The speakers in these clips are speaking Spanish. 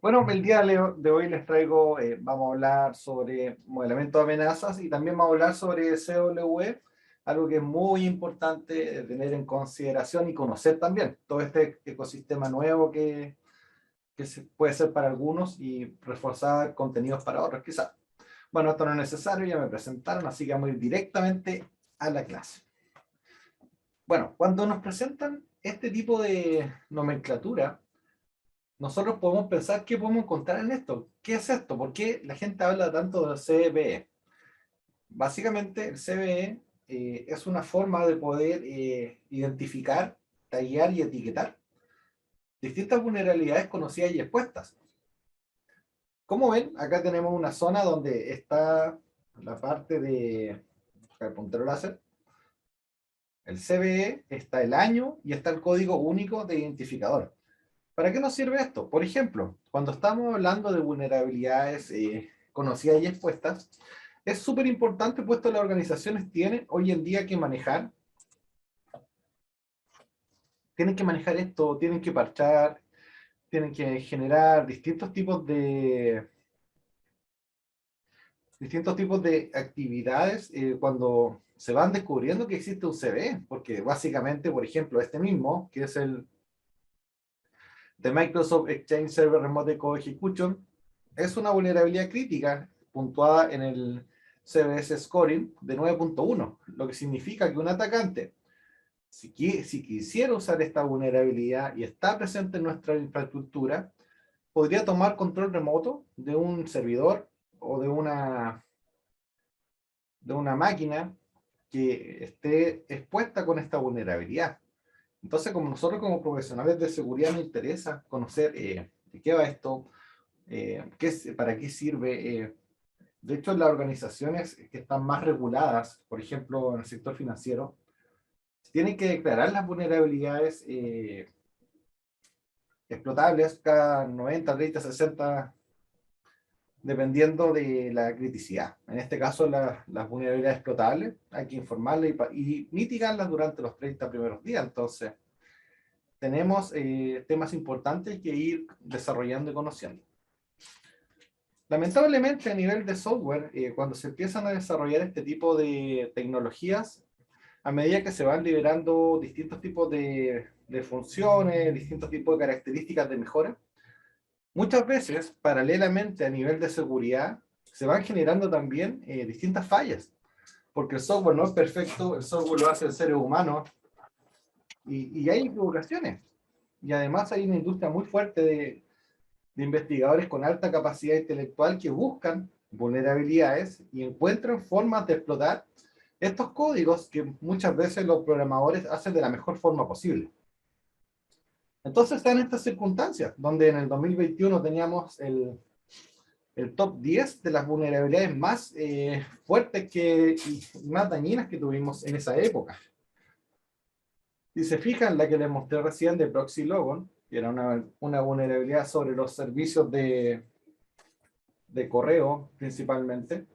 Bueno, el día de hoy les traigo, vamos a hablar sobre modelamiento de amenazas y también vamos a hablar sobre CWE, algo que es muy importante tener en consideración y conocer también, todo este ecosistema nuevo que puede ser para algunos y reforzar contenidos para otros quizás. Bueno, esto no es necesario, ya me presentaron, así que vamos a ir directamente a la clase. Bueno, cuando nos presentan este tipo de nomenclatura, nosotros podemos pensar qué podemos encontrar en esto. ¿Qué es esto? ¿Por qué la gente habla tanto del CVE? Básicamente, el CVE es una forma de poder identificar, tallar y etiquetar distintas vulnerabilidades conocidas y expuestas. Como ven, acá tenemos una zona donde está la parte de el puntero láser, el CVE, está el año y está el código único de identificador. ¿Para qué nos sirve esto? Por ejemplo, cuando estamos hablando de vulnerabilidades conocidas y expuestas, es súper importante, puesto que las organizaciones tienen que manejar esto, tienen que parchar, tienen que generar distintos tipos de actividades cuando se van descubriendo que existe un CVE, porque básicamente, por ejemplo, este mismo, que es el de Microsoft Exchange Server Remote Code Execution, es una vulnerabilidad crítica puntuada en el CVS Scoring de 9.1, lo que significa que un atacante, si quisiera usar esta vulnerabilidad y está presente en nuestra infraestructura, podría tomar control remoto de un servidor o de una máquina que esté expuesta con esta vulnerabilidad. Entonces, como nosotros como profesionales de seguridad nos interesa conocer de qué va esto, para qué sirve. De hecho, las organizaciones que están más reguladas, por ejemplo, en el sector financiero, tienen que declarar las vulnerabilidades explotables cada 90, 30, 60, dependiendo de la criticidad. En este caso, las vulnerabilidades explotables hay que informarlas y mitigarlas durante los 30 primeros días. Entonces, tenemos temas importantes que ir desarrollando y conociendo. Lamentablemente, a nivel de software, cuando se empiezan a desarrollar este tipo de tecnologías, a medida que se van liberando distintos tipos de funciones, distintos tipos de características de mejora, muchas veces, paralelamente a nivel de seguridad, se van generando también distintas fallas, porque el software no es perfecto, el software lo hacen seres humanos y hay equivocaciones. Y además hay una industria muy fuerte de investigadores con alta capacidad intelectual que buscan vulnerabilidades y encuentran formas de explotar estos códigos que muchas veces los programadores hacen de la mejor forma posible. Entonces están estas circunstancias, donde en el 2021 teníamos el top 10 de las vulnerabilidades más fuertes y más dañinas que tuvimos en esa época. Si se fijan, la que les mostré recién de Proxy Logon, que era una vulnerabilidad sobre los servicios de correo principalmente,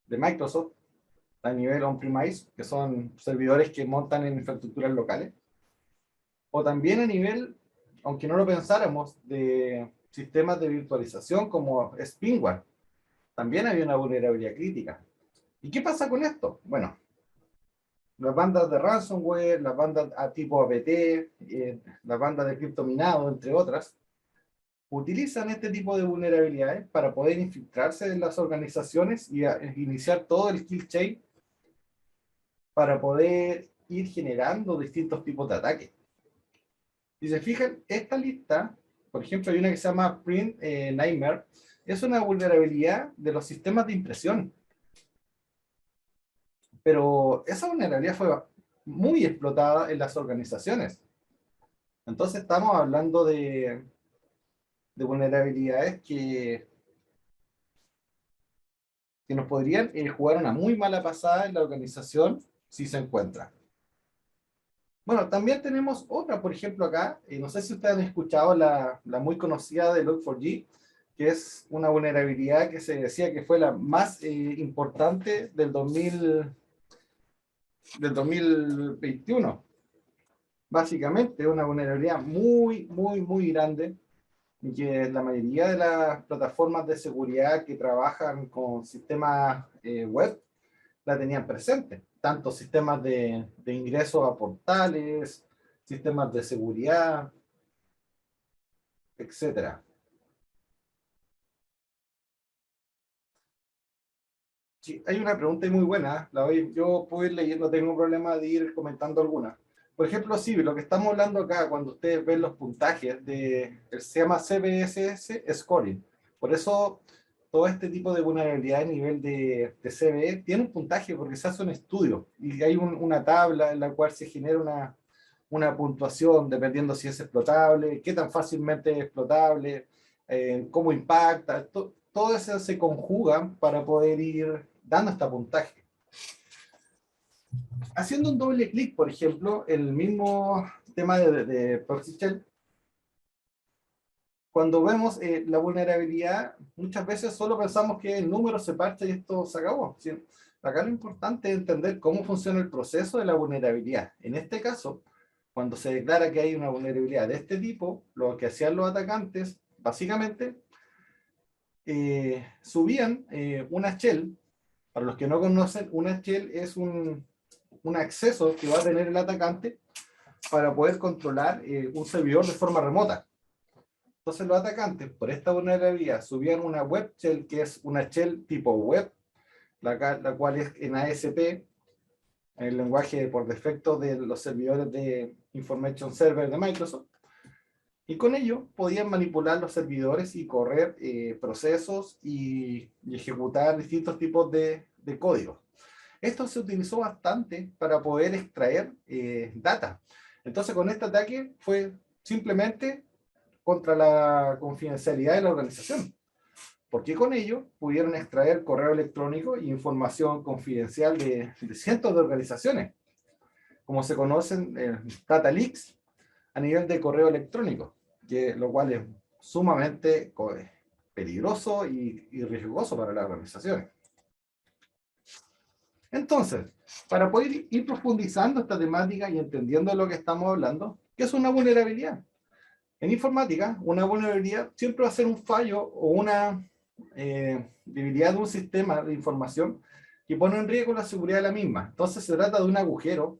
de Microsoft, a nivel on-premise, que son servidores que montan en infraestructuras locales, o también a nivel, aunque no lo pensáramos, de sistemas de virtualización como Spinware. También había una vulnerabilidad crítica. ¿Y qué pasa con esto? Bueno, las bandas de ransomware, las bandas a tipo APT, las bandas de criptominado, entre otras, utilizan este tipo de vulnerabilidades para poder infiltrarse en las organizaciones y iniciar todo el kill chain para poder ir generando distintos tipos de ataques. Si se fijan, esta lista, por ejemplo, hay una que se llama Print Nightmare, es una vulnerabilidad de los sistemas de impresión. Pero esa vulnerabilidad fue muy explotada en las organizaciones. Entonces estamos hablando de vulnerabilidades que nos podrían jugar una muy mala pasada en la organización si se encuentra. Bueno, también tenemos otra, por ejemplo, acá, no sé si ustedes han escuchado la muy conocida de Log4j, que es una vulnerabilidad que se decía que fue la más importante del 2021. Básicamente, una vulnerabilidad muy, muy, muy grande y que la mayoría de las plataformas de seguridad que trabajan con sistemas web la tenían presente, tanto sistemas de ingreso a portales, sistemas de seguridad, etcétera. Sí, hay una pregunta muy buena, yo puedo ir leyendo, no tengo problema de ir comentando alguna. Por ejemplo, sí, lo que estamos hablando acá, cuando ustedes ven los puntajes, se llama CVSS Scoring. Por eso, todo este tipo de vulnerabilidad a nivel de CVE tiene un puntaje porque se hace un estudio y hay una tabla en la cual se genera una puntuación dependiendo si es explotable, qué tan fácilmente es explotable, cómo impacta, todo eso se conjuga para poder ir dando este puntaje. Haciendo un doble clic, por ejemplo, el mismo tema de Proxy Shell, cuando vemos la vulnerabilidad, muchas veces solo pensamos que el número se parcha y esto se acabó. ¿Sí? Acá lo importante es entender cómo funciona el proceso de la vulnerabilidad. En este caso, cuando se declara que hay una vulnerabilidad de este tipo, lo que hacían los atacantes, básicamente, subían una shell. Para los que no conocen, una shell es un acceso que va a tener el atacante para poder controlar un servidor de forma remota. Entonces los atacantes, por esta vulnerabilidad, subían una web shell, que es una shell tipo web, la cual es en ASP, en el lenguaje por defecto de los servidores de Information Server de Microsoft, y con ello podían manipular los servidores y correr procesos y ejecutar distintos tipos de códigos. Esto se utilizó bastante para poder extraer data. Entonces con este ataque fue simplemente contra la confidencialidad de la organización, porque con ello pudieron extraer correo electrónico e información confidencial de cientos de organizaciones, como se conocen data leaks a nivel de correo electrónico, lo cual es sumamente peligroso y riesgoso para las organizaciones. Entonces, para poder ir profundizando esta temática y entendiendo lo que estamos hablando, ¿qué es una vulnerabilidad? En informática, una vulnerabilidad siempre va a ser un fallo o una debilidad de un sistema de información que pone en riesgo la seguridad de la misma. Entonces se trata de un agujero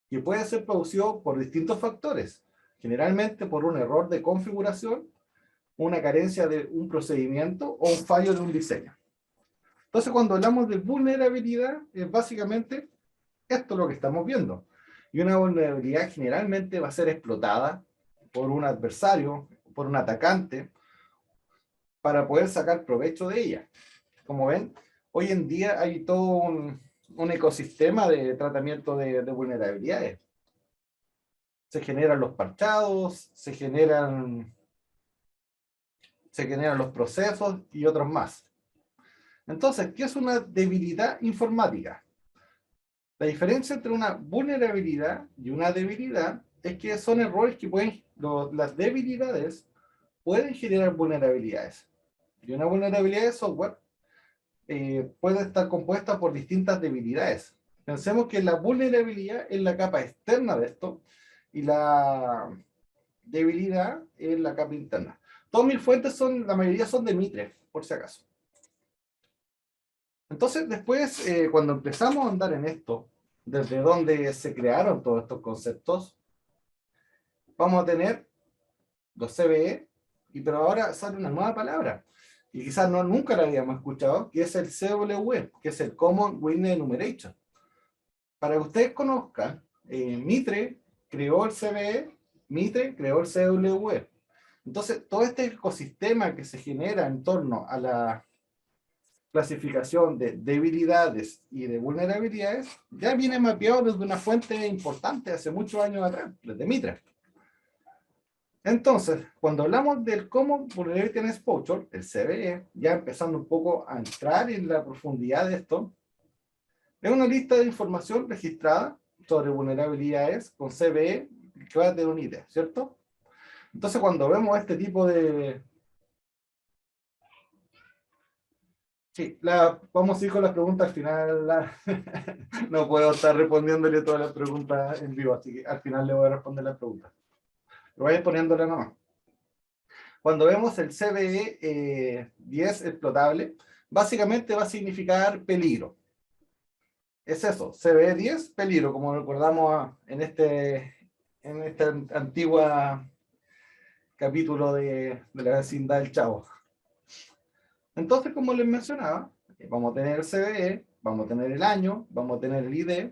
que puede ser producido por distintos factores, generalmente por un error de configuración, una carencia de un procedimiento o un fallo de un diseño. Entonces cuando hablamos de vulnerabilidad, es básicamente esto lo que estamos viendo. Y una vulnerabilidad generalmente va a ser explotada por un adversario, por un atacante, para poder sacar provecho de ella. Como ven, hoy en día hay todo un ecosistema de tratamiento de vulnerabilidades. Se generan los parchados, se generan los procesos y otros más. Entonces, ¿qué es una debilidad informática? La diferencia entre una vulnerabilidad y una debilidad es que son errores que las debilidades pueden generar vulnerabilidades. Y una vulnerabilidad de software puede estar compuesta por distintas debilidades. Pensemos que la vulnerabilidad es la capa externa de esto y la debilidad es la capa interna. Todas mis fuentes la mayoría son de Mitre, por si acaso. Entonces, después, cuando empezamos a andar en esto, desde donde se crearon todos estos conceptos, vamos a tener los CVE, pero ahora sale una nueva palabra, y quizás nunca la habíamos escuchado, que es el CW, que es el Common Window Enumeration. Para que ustedes conozcan, Mitre creó el CVE, Mitre creó el CW. Entonces, todo este ecosistema que se genera en torno a la clasificación de debilidades y de vulnerabilidades ya viene mapeado desde una fuente importante hace muchos años atrás, desde Mitre. Entonces, cuando hablamos del Common Vulnerability and Exposure, el CVE, ya empezando un poco a entrar en la profundidad de esto, es una lista de información registrada sobre vulnerabilidades con CVE que va a tener una idea, ¿cierto? Entonces, cuando vemos este tipo de... Sí, vamos a ir con las preguntas al final. No puedo estar respondiéndole todas las preguntas en vivo, así que al final le voy a responder las preguntas. Lo voy a ir poniéndole nomás. Cuando vemos el CVE 10 explotable, básicamente va a significar peligro. Es eso, CVE 10, peligro, como recordamos en este antigua capítulo de la vecindad del Chavo. Entonces, como les mencionaba, vamos a tener el CVE, vamos a tener el año, vamos a tener el ID,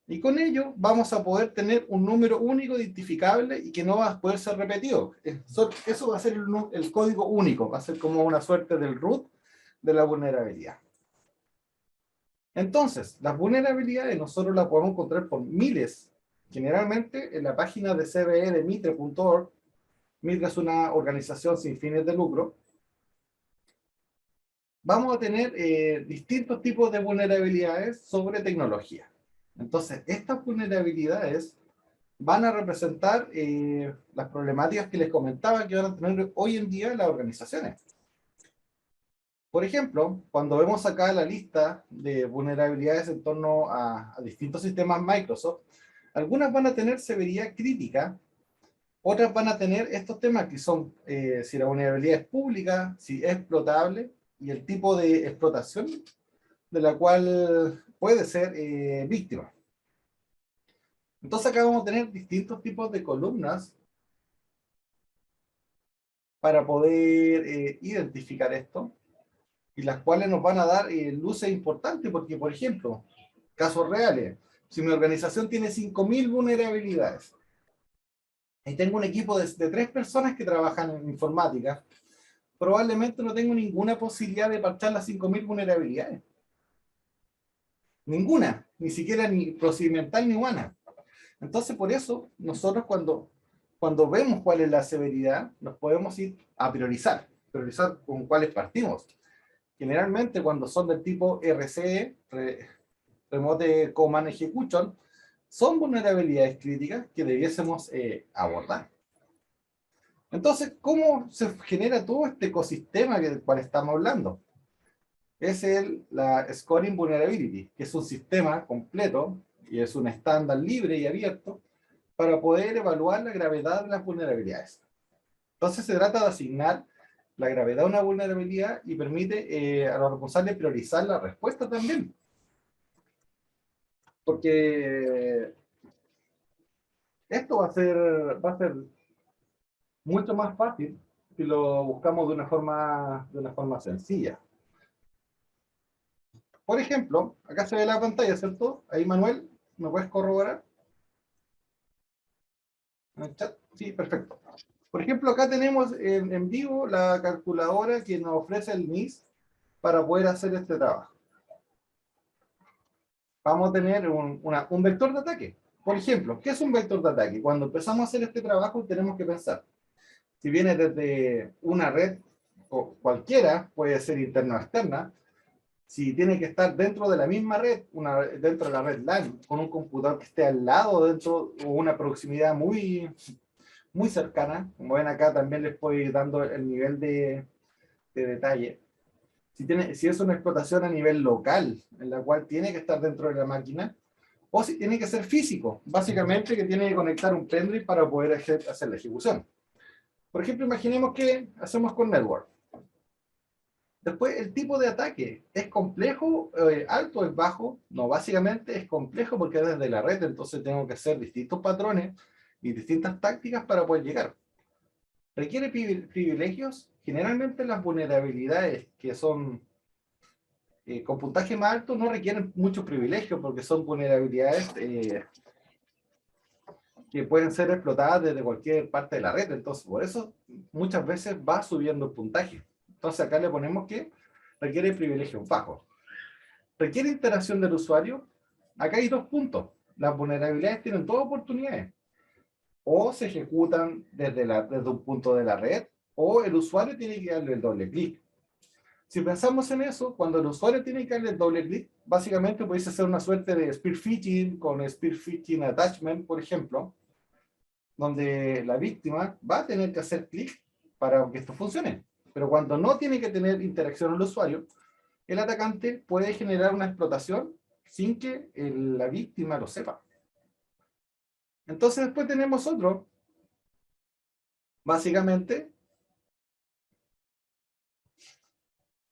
y con ello vamos a poder tener un número único identificable y que no va a poder ser repetido. Eso va a ser el código único, va a ser como una suerte del root de la vulnerabilidad. Entonces, las vulnerabilidades nosotros las podemos encontrar por miles. Generalmente en la página de CVE de mitre.org, Mitre es una organización sin fines de lucro, vamos a tener distintos tipos de vulnerabilidades sobre tecnología. Entonces, estas vulnerabilidades van a representar las problemáticas que les comentaba que van a tener hoy en día las organizaciones. Por ejemplo, cuando vemos acá la lista de vulnerabilidades en torno a distintos sistemas Microsoft, algunas van a tener severidad crítica, otras van a tener estos temas que son si la vulnerabilidad es pública, si es explotable y el tipo de explotación de la cual puede ser víctima. Entonces acá vamos a tener distintos tipos de columnas para poder identificar esto y las cuales nos van a dar luces importantes porque, por ejemplo, casos reales, si mi organización tiene 5.000 vulnerabilidades y tengo un equipo de 3 personas que trabajan en informática, probablemente no tengo ninguna posibilidad de parchar las 5.000 vulnerabilidades. Ninguna, ni siquiera ni procedimental ni humana. Entonces, por eso, nosotros cuando vemos cuál es la severidad, nos podemos ir a priorizar con cuáles partimos. Generalmente, cuando son del tipo RCE, Remote Command Execution, son vulnerabilidades críticas que debiésemos abordar. Entonces, ¿cómo se genera todo este ecosistema del cual estamos hablando? Es la Scoring Vulnerability, que es un sistema completo y es un estándar libre y abierto para poder evaluar la gravedad de las vulnerabilidades. Entonces se trata de asignar la gravedad de una vulnerabilidad y permite a los responsables priorizar la respuesta también. Porque esto va a ser mucho más fácil si lo buscamos de una forma sencilla. Por ejemplo, acá se ve la pantalla, ¿cierto? Ahí, Manuel, ¿me puedes corroborar? ¿En el chat? Sí, perfecto. Por ejemplo, acá tenemos en vivo la calculadora que nos ofrece el MIS para poder hacer este trabajo. Vamos a tener un vector de ataque. Por ejemplo, ¿qué es un vector de ataque? Cuando empezamos a hacer este trabajo tenemos que pensar, si viene desde una red o cualquiera, puede ser interna o externa, si tiene que estar dentro de la misma red, dentro de la red LAN, con un computador que esté al lado, dentro, o una proximidad muy cercana, como ven acá también les estoy dando el nivel de detalle. Si es una explotación a nivel local, en la cual tiene que estar dentro de la máquina, o si tiene que ser físico, básicamente que tiene que conectar un pendrive para poder hacer la ejecución. Por ejemplo, imaginemos que hacemos con network. Después, el tipo de ataque, ¿es complejo, alto, o es bajo? No, básicamente es complejo porque es desde la red, entonces tengo que hacer distintos patrones y distintas tácticas para poder llegar. ¿Requiere privilegios? Generalmente las vulnerabilidades que son con puntaje más alto no requieren muchos privilegios porque son vulnerabilidades que pueden ser explotadas desde cualquier parte de la red. Entonces, por eso muchas veces va subiendo el puntaje. Entonces acá le ponemos que requiere privilegios bajos. ¿Requiere interacción del usuario? Acá hay 2 puntos. Las vulnerabilidades tienen todas oportunidades. O se ejecutan desde un punto de la red, o el usuario tiene que darle el doble clic. Si pensamos en eso, cuando el usuario tiene que darle el doble clic, básicamente puedes hacer una suerte de spear phishing con spear phishing attachment, por ejemplo, donde la víctima va a tener que hacer clic para que esto funcione. Pero cuando no tiene que tener interacción el usuario, el atacante puede generar una explotación sin que la víctima lo sepa. Entonces después tenemos otro, básicamente,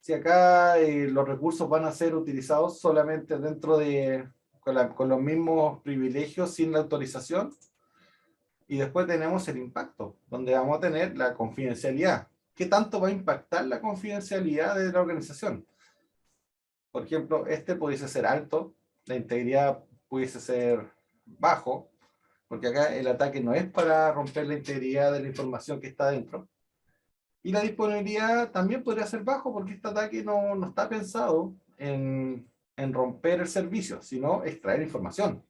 si acá los recursos van a ser utilizados solamente dentro de, con los mismos privilegios sin la autorización. Y después tenemos el impacto, donde vamos a tener la confidencialidad. ¿Qué tanto va a impactar la confidencialidad de la organización? Por ejemplo, este pudiese ser alto, la integridad pudiese ser bajo, porque acá el ataque no es para romper la integridad de la información que está dentro. Y la disponibilidad también podría ser bajo, porque este ataque no está pensado en romper el servicio, sino extraer información.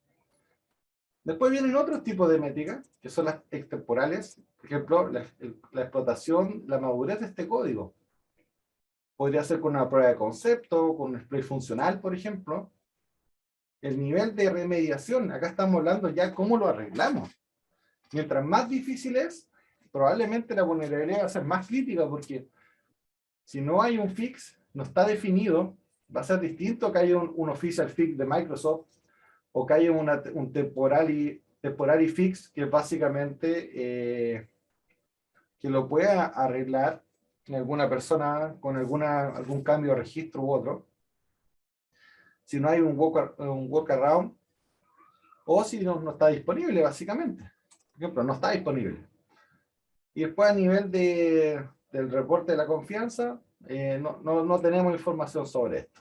Después vienen otros tipos de métricas, que son las extemporales. Por ejemplo, la explotación, la madurez de este código. Podría ser con una prueba de concepto, con un display funcional, por ejemplo. El nivel de remediación, acá estamos hablando ya cómo lo arreglamos. Mientras más difícil es, probablemente la vulnerabilidad va a ser más crítica, porque si no hay un fix, no está definido, va a ser distinto que haya un official fix de Microsoft, o que haya un temporary fix que básicamente que lo pueda arreglar alguna persona con algún cambio de registro u otro. Si no hay un workaround, o si no está disponible, básicamente. Por ejemplo, no está disponible. Y después a nivel del reporte de la confianza, no tenemos información sobre esto.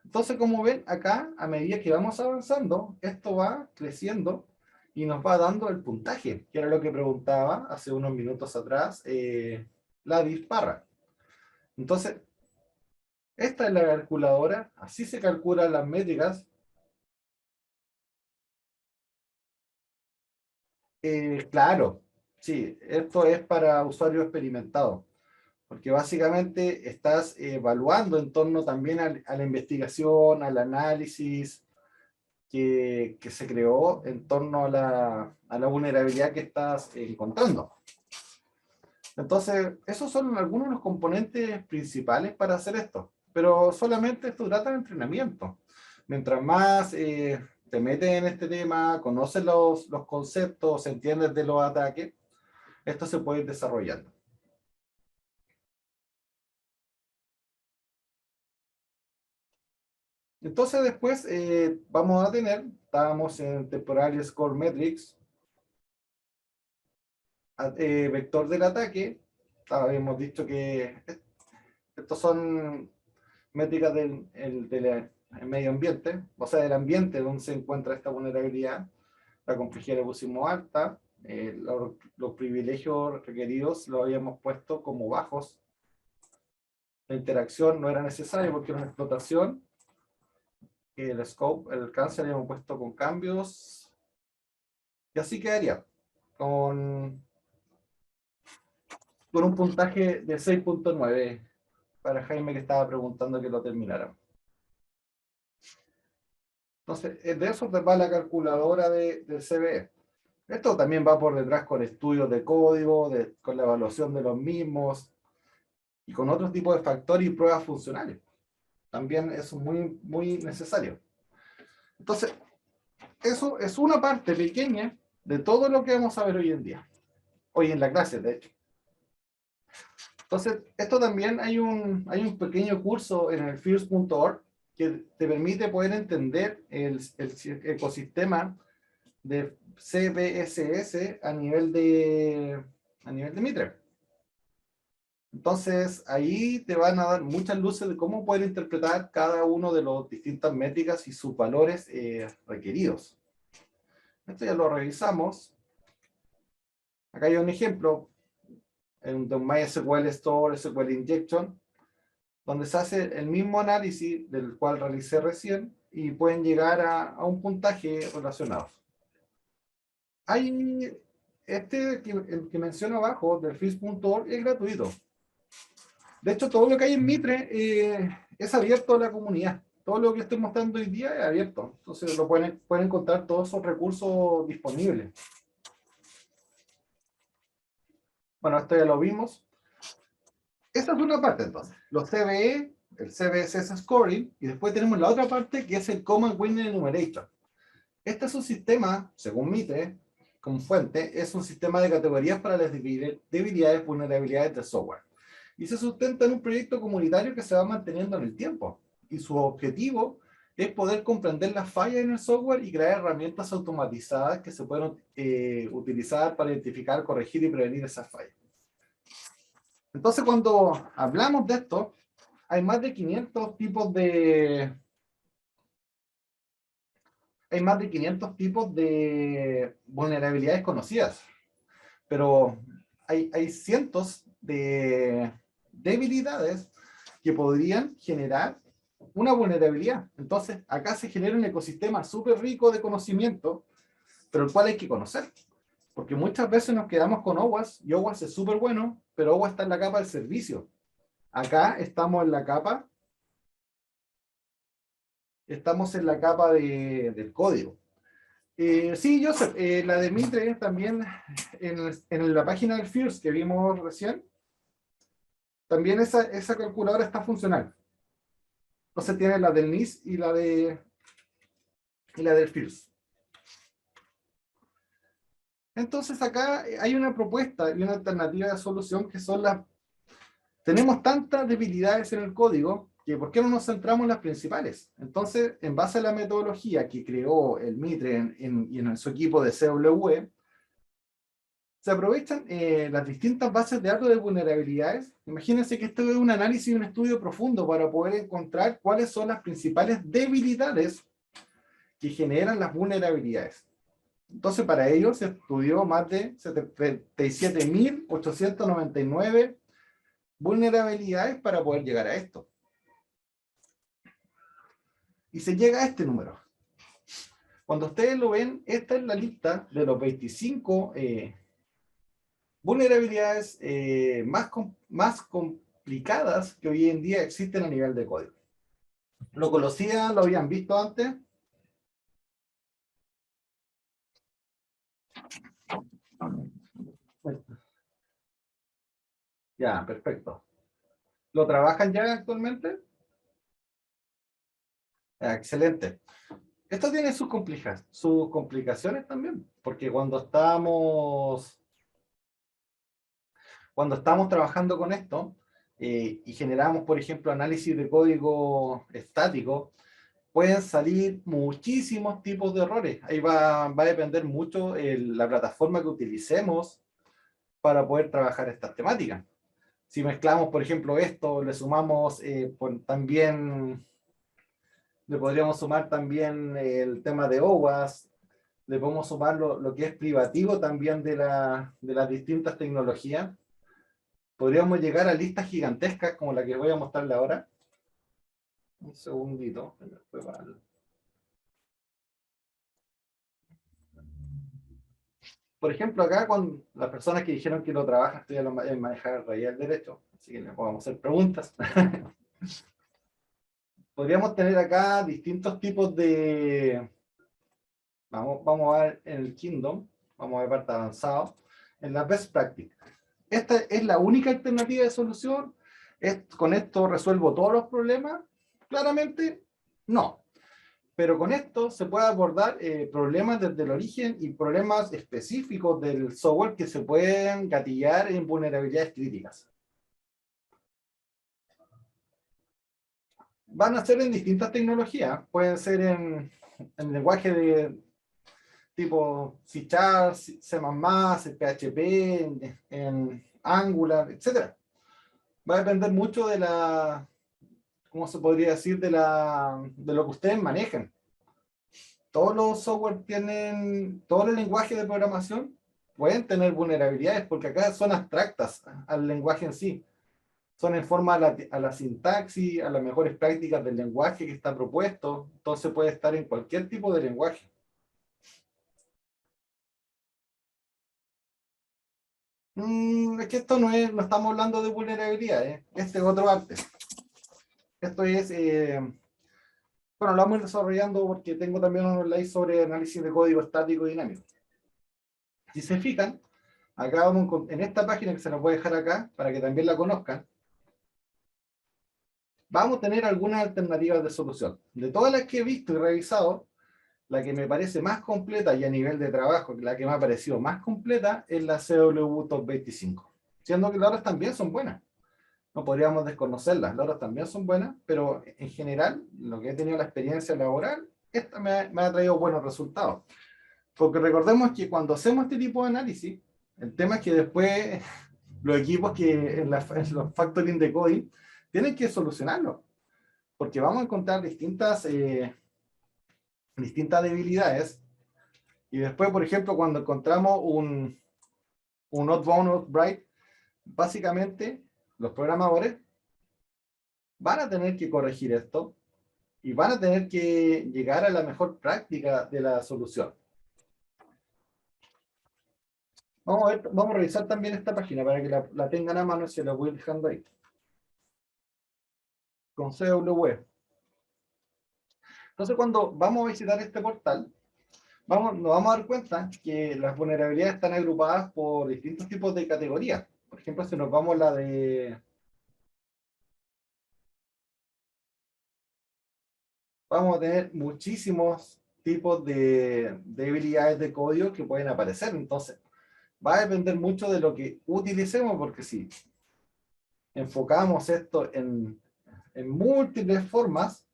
Entonces, como ven, acá, a medida que vamos avanzando, esto va creciendo y nos va dando el puntaje, que era lo que preguntaba hace unos minutos atrás Gladys Parra. Entonces, esta es la calculadora, así se calculan las métricas. Claro, sí, esto es para usuarios experimentados, porque básicamente estás evaluando en torno también a la investigación, al análisis, que se creó en torno a la vulnerabilidad que estás encontrando. Entonces, esos son algunos de los componentes principales para hacer esto, pero solamente esto trata de entrenamiento. Mientras más te metes en este tema, conoces los conceptos, entiendes de los ataques, esto se puede ir desarrollando. Entonces después vamos a tener, estábamos en Temporal Score Metrics, vector del ataque. Habíamos dicho que estos son métricas del medio ambiente, o sea, del ambiente donde se encuentra esta vulnerabilidad. La complejidad le pusimos alta, los privilegios requeridos los habíamos puesto como bajos. La interacción no era necesaria porque era una explotación. El scope, el alcance, habíamos puesto con cambios. Y así quedaría, con un puntaje de 6.9 para Jaime, que estaba preguntando que lo terminara. Entonces, de eso te va la calculadora del CVE. Esto también va por detrás con estudios de código, con la evaluación de los mismos y con otros tipos de factores y pruebas funcionales. También es muy, muy necesario. Entonces, eso es una parte pequeña de todo lo que vamos a ver hoy en día. Hoy en la clase, de hecho. Entonces, esto también hay un pequeño curso en el FIRS.org que te permite poder entender el ecosistema de CBSS a nivel de Mitre. Entonces, ahí te van a dar muchas luces de cómo poder interpretar cada uno de las distintas métricas y sus valores requeridos. Esto ya lo revisamos. Acá hay un ejemplo de un MySQL Store, SQL Injection, donde se hace el mismo análisis del cual realicé recién y pueden llegar a un puntaje relacionado. Hay el que menciono abajo, del FIS.org, es gratuito. De hecho, todo lo que hay en Mitre es abierto a la comunidad. Todo lo que estoy mostrando hoy día es abierto. Entonces pueden encontrar todos esos recursos disponibles. Bueno, esto ya lo vimos. Esta es una parte, entonces. Los CVE, el CVSS Scoring, y después tenemos la otra parte que es el Common Winner Enumerator. Este es un sistema, según Mitre, como fuente, es un sistema de categorías para las debilidades, vulnerabilidades del software. y se sustenta en un proyecto comunitario que se va manteniendo en el tiempo. Y su objetivo es poder comprender las fallas en el software y crear herramientas automatizadas que se pueden utilizar para identificar, corregir y prevenir esas fallas. Entonces, cuando hablamos de esto, hay más de 500 tipos de... Hay más de 500 tipos de vulnerabilidades conocidas, pero hay cientos de debilidades que podrían generar una vulnerabilidad. Entonces, acá se genera un ecosistema súper rico de conocimiento, pero el cual hay que conocer. Porque muchas veces nos quedamos con OWASP, y OWASP es súper bueno, pero OWASP está en la capa del servicio. Acá estamos en la capa del código. Sí, Joseph, la de Mitre también en la página del FIRST que vimos recién, también esa calculadora está funcional. Entonces tiene la del NIS y la del FIRST. Entonces acá hay una propuesta y una alternativa de solución que son las... Tenemos tantas debilidades en el código que ¿por qué no nos centramos en las principales? Entonces, en base a la metodología que creó el Mitre y en su equipo de CW, se aprovechan las distintas bases de datos de vulnerabilidades. Imagínense que esto es un análisis y un estudio profundo para poder encontrar cuáles son las principales debilidades que generan las vulnerabilidades. Entonces, para ello se estudió más de 37.899 vulnerabilidades para poder llegar a esto. Y se llega a este número. Cuando ustedes lo ven, esta es la lista de los 25 vulnerabilidades más complicadas que hoy en día existen a nivel de código. ¿Lo conocían? ¿Lo habían visto antes? Ya, perfecto. ¿Lo trabajan ya actualmente? Excelente. Esto tiene sus complicaciones también, porque cuando estamos trabajando con esto y generamos, por ejemplo, análisis de código estático, pueden salir muchísimos tipos de errores. Ahí va a depender mucho la plataforma que utilicemos para poder trabajar estas temáticas. Si mezclamos, por ejemplo, esto, le sumamos también, le podríamos sumar también el tema de OWASP, le podemos sumar lo que es privativo también de las distintas tecnologías. Podríamos llegar a listas gigantescas como la que voy a mostrarle ahora. Un segundito. Por ejemplo, acá con las personas que dijeron que lo trabajan, estoy en manejar raíz del derecho, así que les podemos hacer preguntas. Podríamos tener acá distintos tipos de... Vamos a ver en el Kingdom, vamos a ver parte avanzado, en la Best Practice. ¿Esta es la única alternativa de solución? ¿Con esto resuelvo todos los problemas? Claramente, no. Pero con esto se puede abordar problemas desde el origen y problemas específicos del software que se pueden gatillar en vulnerabilidades críticas. Van a ser en distintas tecnologías. Pueden ser en lenguaje de tipo C#, C++, PHP, en Angular, etc. Va a depender mucho de ¿cómo se podría decir? De lo que ustedes manejen. Todos los software todos los lenguajes de programación pueden tener vulnerabilidades porque acá son abstractas al lenguaje en sí. Son en forma a la sintaxis, a las mejores prácticas del lenguaje que está propuesto. Entonces puede estar en cualquier tipo de lenguaje. Es que esto no estamos hablando de vulnerabilidades. Este es otro arte. Esto es... bueno, lo vamos desarrollando porque tengo también un online sobre análisis de código estático y dinámico. Si se fijan, acá en esta página que se nos puede dejar acá, para que también la conozcan, vamos a tener algunas alternativas de solución. De todas las que he visto y revisado, la que me parece más completa y a nivel de trabajo, la que me ha parecido más completa, es la CW Top 25. Siendo que las otras también son buenas. no podríamos desconocerlas. Las otras también son buenas, pero en general, lo que he tenido la experiencia laboral, esta me ha traído buenos resultados. Porque recordemos que cuando hacemos este tipo de análisis, el tema es que después los equipos que en los factoring de coding tienen que solucionarlo, porque vamos a encontrar distintas debilidades. Y después, por ejemplo, cuando encontramos un outbound outbright, básicamente los programadores van a tener que corregir esto y van a tener que llegar a la mejor práctica de la solución. Vamos a revisar también esta página para que la tengan a mano y se la voy dejando ahí. Con CW. Entonces, cuando vamos a visitar este portal, nos vamos a dar cuenta que las vulnerabilidades están agrupadas por distintos tipos de categorías. Por ejemplo, si nos vamos a la de... Vamos a tener muchísimos tipos de debilidades de código que pueden aparecer. Entonces, va a depender mucho de lo que utilicemos, porque si enfocamos esto en múltiples formas,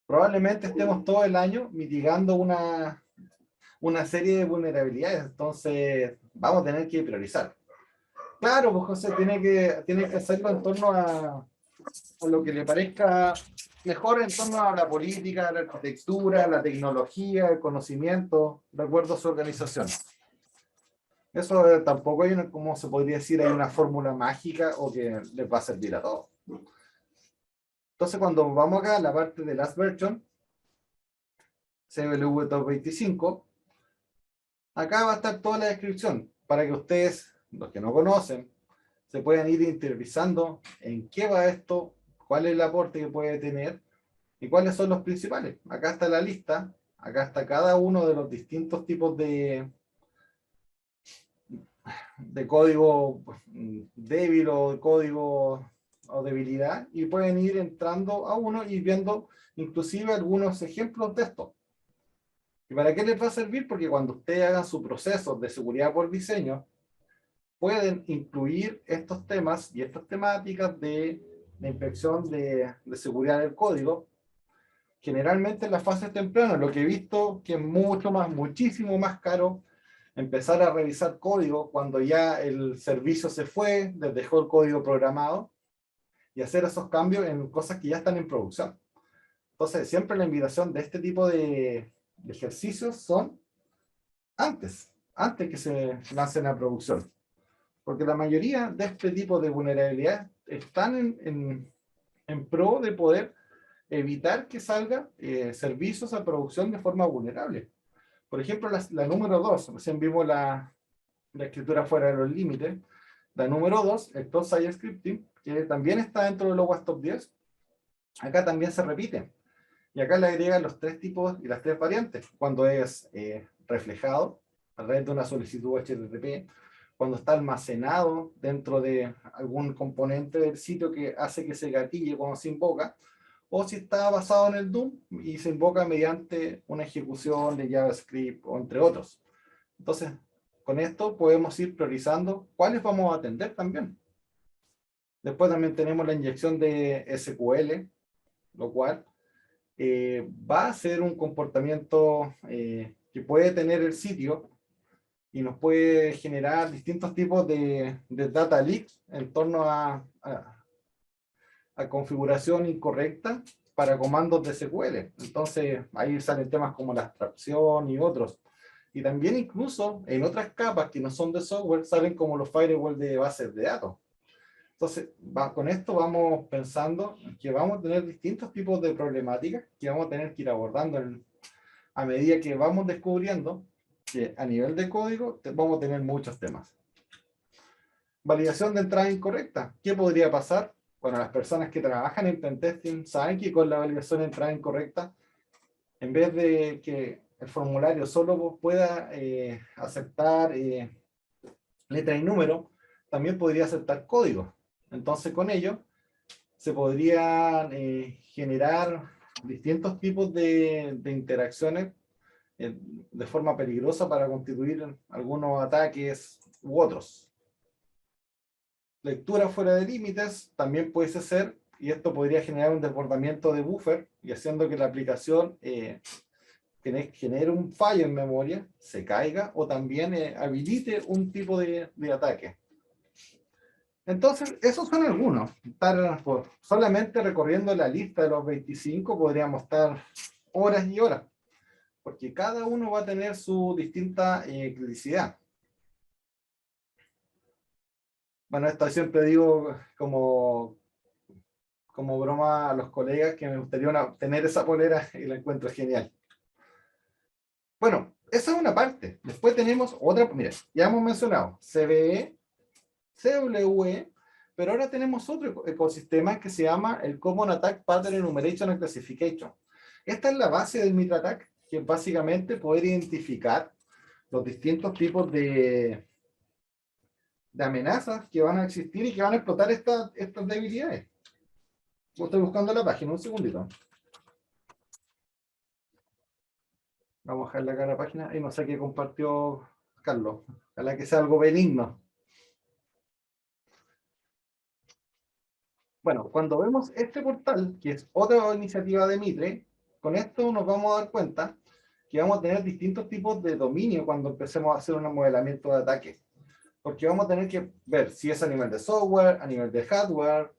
probablemente estemos todo el año mitigando una serie de vulnerabilidades. Entonces, vamos a tener que priorizar. Claro, pues José tiene que hacerlo en torno a lo que le parezca mejor, en torno a la política, la arquitectura, la tecnología, el conocimiento, de acuerdo a su organización. Eso tampoco hay una, como se podría decir, hay una fórmula mágica o que les va a servir a todos. Entonces, cuando vamos acá a la parte de Last Version, CWT 25, acá va a estar toda la descripción para que ustedes, los que no conocen, se puedan ir interiorizando en qué va esto, cuál es el aporte que puede tener y cuáles son los principales. Acá está la lista, acá está cada uno de los distintos tipos de código débil o de código o debilidad, y pueden ir entrando a uno y viendo inclusive algunos ejemplos de esto. ¿Y para qué les va a servir? Porque cuando ustedes hagan su proceso de seguridad por diseño, pueden incluir estos temas y estas temáticas de inspección de seguridad del código, generalmente en las fases tempranas. Lo que he visto que es muchísimo más caro empezar a revisar código cuando ya el servicio se fue, les dejó el código programado, y hacer esos cambios en cosas que ya están en producción. Entonces, siempre la invitación de este tipo de ejercicios son antes que se lancen a producción. Porque la mayoría de este tipo de vulnerabilidades están en pro de poder evitar que salgan servicios a producción de forma vulnerable. Por ejemplo, la número 2, recién vimos la escritura fuera de los límites. La número 2, el cross-site scripting, que también está dentro de los WASP Top 10, acá también se repite. Y acá le agregan los tres tipos y las tres variantes. Cuando es reflejado a través de una solicitud HTTP, cuando está almacenado dentro de algún componente del sitio que hace que se gatille cuando se invoca, o si está basado en el DOM y se invoca mediante una ejecución de JavaScript o entre otros. Entonces, con esto podemos ir priorizando cuáles vamos a atender también. Después también tenemos la inyección de SQL, lo cual va a ser un comportamiento que puede tener el sitio y nos puede generar distintos tipos de data leaks en torno a configuración incorrecta para comandos de SQL. Entonces, ahí salen temas como la abstracción y otros. Y también incluso en otras capas que no son de software, salen como los firewall de bases de datos. Entonces, con esto vamos pensando que vamos a tener distintos tipos de problemáticas que vamos a tener que ir abordando a medida que vamos descubriendo que a nivel de código vamos a tener muchos temas. Validación de entrada incorrecta. ¿Qué podría pasar? Bueno, las personas que trabajan en pentesting saben que con la validación de entrada incorrecta, en vez de que el formulario solo pueda aceptar letra y número, también podría aceptar código. Entonces, con ello, se podrían generar distintos tipos de interacciones de forma peligrosa para constituir algunos ataques u otros. lectura fuera de límites también puede ser, y esto podría generar un desbordamiento de buffer y haciendo que la aplicación genere un fallo en memoria, se caiga o también habilite un tipo de ataque. Entonces, esos son algunos. Solamente recorriendo la lista de los 25 podríamos estar horas y horas, porque cada uno va a tener su distinta criticidad. Bueno, esto siempre digo como broma a los colegas que me gustaría tener esa polera y la encuentro genial. Bueno, esa es una parte. Después tenemos otra, mira, ya hemos mencionado CVE, CWE, pero ahora tenemos otro ecosistema que se llama el Common Attack Pattern Enumeration and Classification. Esta es la base del MitraTac, que es básicamente poder identificar los distintos tipos de amenazas que van a existir y que van a explotar estas debilidades. Estoy buscando la página, un segundito. Vamos a dejarle acá la página y no sé qué compartió Carlos. Ojalá que sea algo benigno. Bueno, cuando vemos este portal, que es otra iniciativa de Mitre, con esto nos vamos a dar cuenta que vamos a tener distintos tipos de dominio cuando empecemos a hacer un modelamiento de ataque. Porque vamos a tener que ver si es a nivel de software, a nivel de hardware,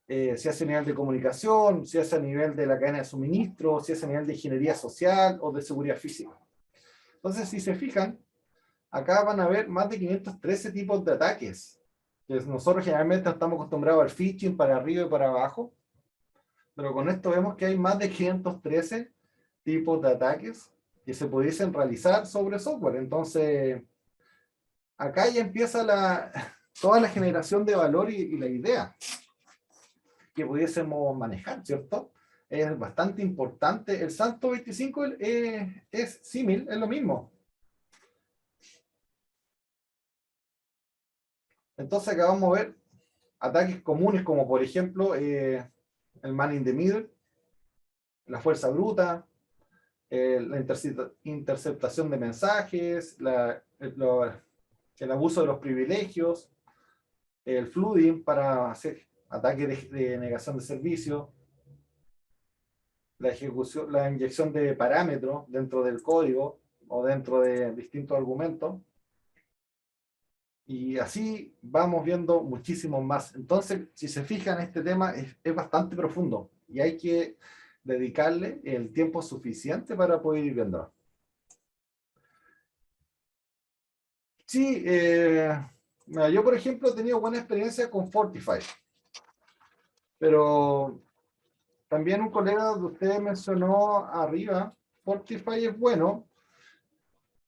si es a nivel de comunicación, si es a nivel de la cadena de suministro, si es a nivel de ingeniería social o de seguridad física. Entonces, si se fijan, acá van a ver más de 513 tipos de ataques. Nosotros generalmente estamos acostumbrados al phishing para arriba y para abajo, pero con esto vemos que hay más de 513 tipos de ataques que se pudiesen realizar sobre software. Entonces, acá ya empieza toda la generación de valor y la idea que pudiésemos manejar, ¿cierto? Es bastante importante. El salto 25 es símil, es lo mismo. Entonces acá vamos a ver ataques comunes como por ejemplo el man in the middle, la fuerza bruta, la interceptación de mensajes, el abuso de los privilegios, el flooding para hacer ataques de negación de servicio, la inyección de parámetros dentro del código o dentro de distintos argumentos. Y así vamos viendo muchísimos más. Entonces, si se fijan, este tema es bastante profundo y hay que dedicarle el tiempo suficiente para poder ir viendo. Sí, mira, yo por ejemplo he tenido buena experiencia con Fortify, pero también un colega de ustedes mencionó arriba, Fortify es bueno.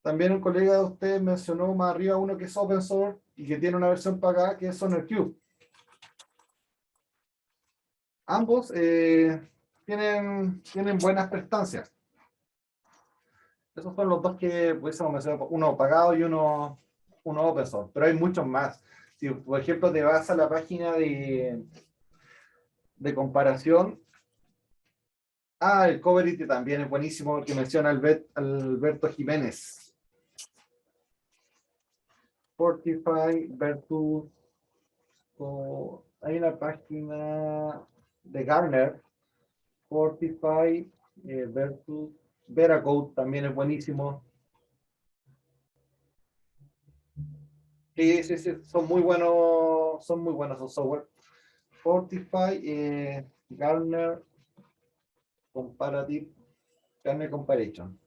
También un colega de ustedes mencionó más arriba uno que es open source y que tiene una versión pagada que es SonarQube. Ambos tienen buenas prestancias. Esos son los dos que pudiésemos mencionar, uno pagado y uno open source, pero hay muchos más. Si por ejemplo te vas a la página de comparación, el Coverity también es buenísimo porque menciona Alberto Jiménez. Fortify versus, hay una página de Gartner, Fortify versus Veracode también es buenísimo. Sí, sí, sí, son muy buenos los software. Fortify, Gartner Gartner Comparison.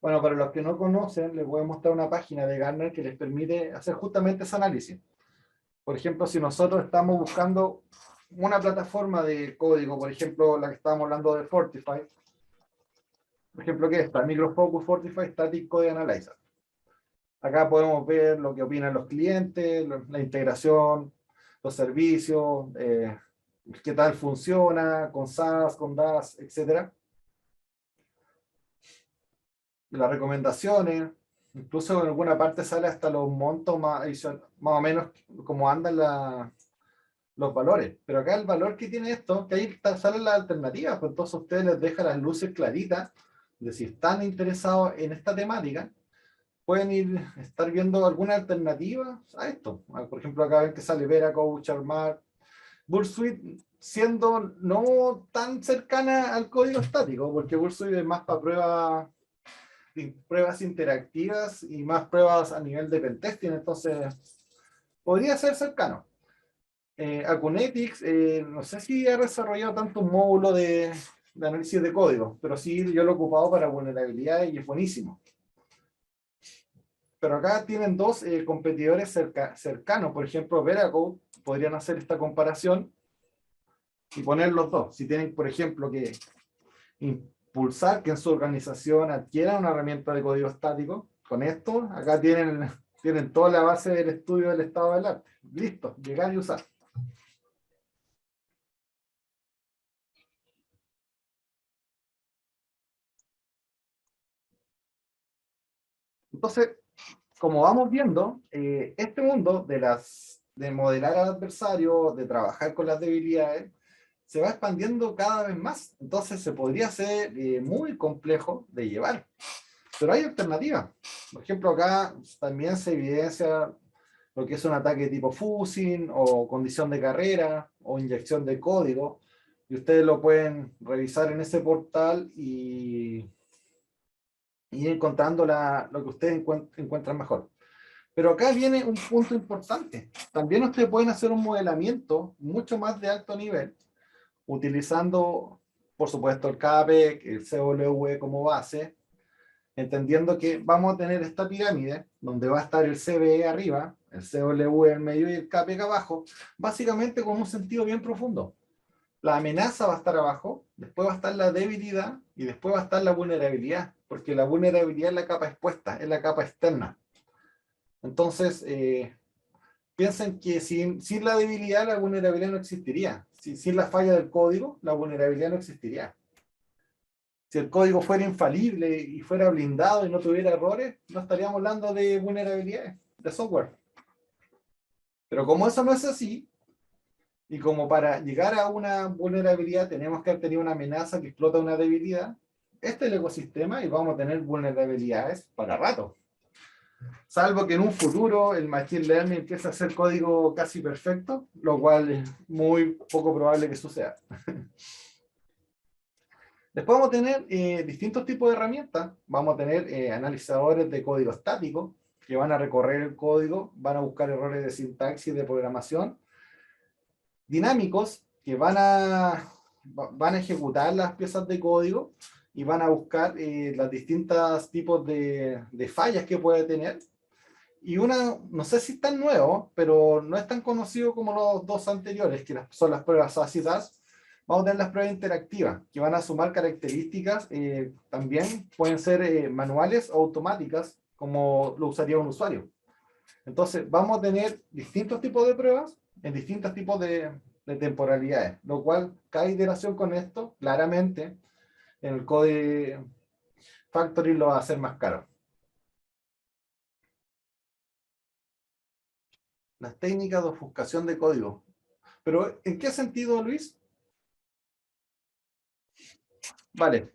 Bueno, para los que no conocen, les voy a mostrar una página de Gartner que les permite hacer justamente ese análisis. Por ejemplo, si nosotros estamos buscando una plataforma de código, por ejemplo, la que estábamos hablando de Fortify, por ejemplo, ¿qué es esta? Micro Focus Fortify Static Code Analyzer. Acá podemos ver lo que opinan los clientes, la integración, los servicios, qué tal funciona, con SaaS, con DaaS, etc. Las recomendaciones, incluso en alguna parte sale hasta los montos más o menos como andan los valores. Pero acá el valor que tiene esto, que ahí salen las alternativas, pues entonces ustedes les deja las luces claritas de si están interesados en esta temática, pueden estar viendo alguna alternativa a esto. Por ejemplo, acá ven que sale Veracode, Charmar, Bursuit, siendo no tan cercana al código estático, porque Bursuit es más para pruebas interactivas y más pruebas a nivel de pentesting, entonces podría ser cercano. Acunetics, no sé si ha desarrollado tanto un módulo de análisis de código, pero sí yo lo he ocupado para vulnerabilidades y es buenísimo. Pero acá tienen dos competidores cercanos, por ejemplo, Veracode, podrían hacer esta comparación y poner los dos. Si tienen, por ejemplo, que impulsar que en su organización adquieran una herramienta de código estático, con esto, acá tienen toda la base del estudio del estado del arte. Listo, llegar y usar. Entonces, como vamos viendo, este mundo de modelar al adversario, de trabajar con las debilidades, se va expandiendo cada vez más. Entonces se podría hacer muy complejo de llevar. Pero hay alternativas. Por ejemplo, acá también se evidencia lo que es un ataque tipo fuzzing o condición de carrera o inyección de código. Y ustedes lo pueden revisar en ese portal y ir encontrando lo que ustedes encuentran mejor. Pero acá viene un punto importante. También ustedes pueden hacer un modelamiento mucho más de alto nivel, utilizando, por supuesto, el KPEG, el CW como base, entendiendo que vamos a tener esta pirámide, donde va a estar el CVE arriba, el CW en medio y el KPEG abajo, básicamente con un sentido bien profundo. La amenaza va a estar abajo, después va a estar la debilidad y después va a estar la vulnerabilidad, porque la vulnerabilidad es la capa expuesta, es la capa externa. Entonces, piensen que sin la debilidad, la vulnerabilidad no existiría. Sin la falla del código, la vulnerabilidad no existiría. Si el código fuera infalible y fuera blindado y no tuviera errores, no estaríamos hablando de vulnerabilidades de software. Pero como eso no es así, y como para llegar a una vulnerabilidad tenemos que haber tenido una amenaza que explota una debilidad, este es el ecosistema y vamos a tener vulnerabilidades para rato. Salvo que en un futuro el Machine Learning empiece a hacer código casi perfecto, lo cual es muy poco probable que suceda. Después vamos a tener distintos tipos de herramientas. Vamos a tener analizadores de código estático, que van a recorrer el código, van a buscar errores de sintaxis, de programación. Dinámicos, que van a ejecutar las piezas de código y van a buscar los distintos tipos de fallas que puede tener. Y una, no sé si es tan nuevo, pero no es tan conocido como los dos anteriores, que son las pruebas SAS. Vamos a tener las pruebas interactivas, que van a sumar características, también pueden ser manuales o automáticas, como lo usaría un usuario. Entonces, vamos a tener distintos tipos de pruebas en distintos tipos de temporalidades, lo cual cada iteración con esto, claramente, en el Code Factory lo va a hacer más caro. Las técnicas de ofuscación de código. Pero, ¿en qué sentido, Luis? Vale.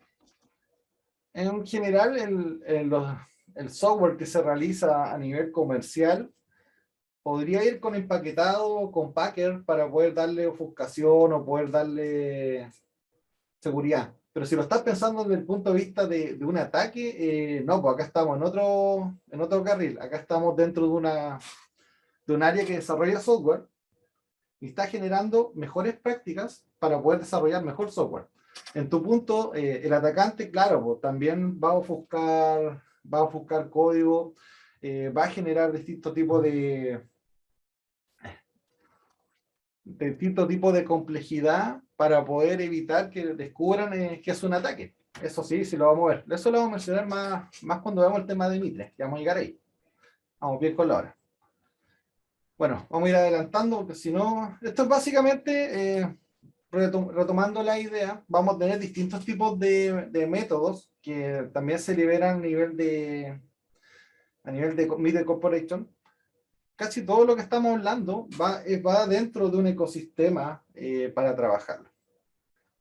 En general, el software que se realiza a nivel comercial podría ir con empaquetado, con Packer, para poder darle ofuscación o poder darle seguridad. Pero si lo estás pensando desde el punto de vista de un ataque, no, pues acá estamos en otro carril. Acá estamos dentro de un área que desarrolla software y está generando mejores prácticas para poder desarrollar mejor software. En tu punto, el atacante, claro, pues, también va a ofuscar código, va a generar distintos tipos de complejidad para poder evitar que descubran que es un ataque. Eso sí, sí lo vamos a ver. Eso lo vamos a mencionar más cuando veamos el tema de Mitre. Ya vamos a llegar ahí. Vamos bien con la hora. Bueno, vamos a ir adelantando porque si no, esto es básicamente, retomando la idea, vamos a tener distintos tipos de métodos que también se liberan a nivel de Middle Corporation. Casi todo lo que estamos hablando va dentro de un ecosistema para trabajarlo.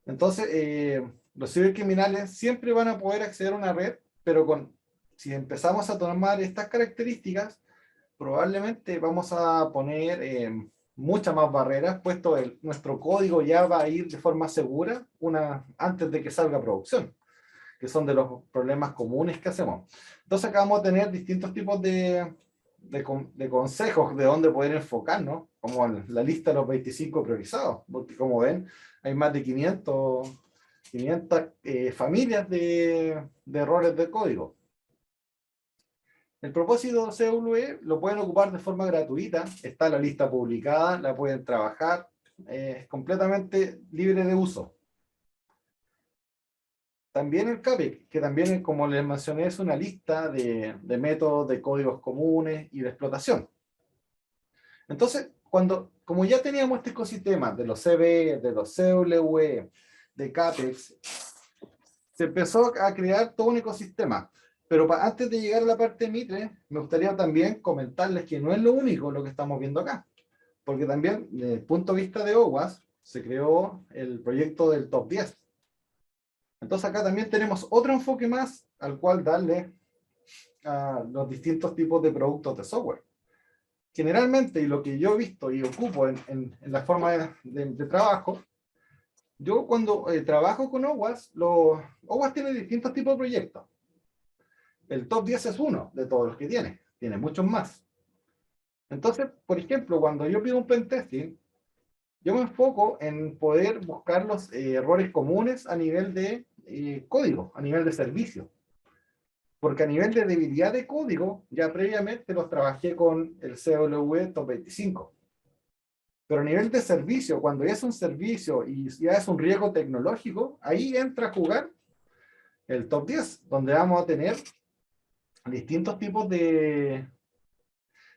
Entonces, los cibercriminales siempre van a poder acceder a una red, pero con si empezamos a tomar estas características, probablemente vamos a poner muchas más barreras, puesto nuestro código ya va a ir de forma segura antes de que salga a producción, que son de los problemas comunes que hacemos. Entonces acá vamos a tener distintos tipos de consejos de dónde poder enfocarnos, como la lista de los 25 priorizados, porque como ven, hay más de 500 familias de errores de código. El propósito de CWE lo pueden ocupar de forma gratuita, está la lista publicada, la pueden trabajar, es completamente libre de uso. También el CAPEC, que también, como les mencioné, es una lista de métodos, de códigos comunes y de explotación. Entonces, como ya teníamos este ecosistema de los CVE, de los CWE, de CAPEX, se empezó a crear todo un ecosistema. Pero antes de llegar a la parte de Mitre, me gustaría también comentarles que no es lo único lo que estamos viendo acá. Porque también, desde el punto de vista de OWASP, se creó el proyecto del Top 10. Entonces acá también tenemos otro enfoque más al cual darle a los distintos tipos de productos de software. Generalmente, y lo que yo he visto y ocupo en la forma de trabajo, yo cuando trabajo con OWASP, OWASP tiene distintos tipos de proyectos. El Top 10 es uno de todos los que tiene muchos más. Entonces, por ejemplo, cuando yo pido un pentesting, yo me enfoco en poder buscar los errores comunes a nivel de código, a nivel de servicio. Porque a nivel de debilidad de código, ya previamente los trabajé con el CWE Top 25. Pero a nivel de servicio, cuando ya es un servicio y ya es un riesgo tecnológico, ahí entra a jugar el Top 10, donde vamos a tener distintos tipos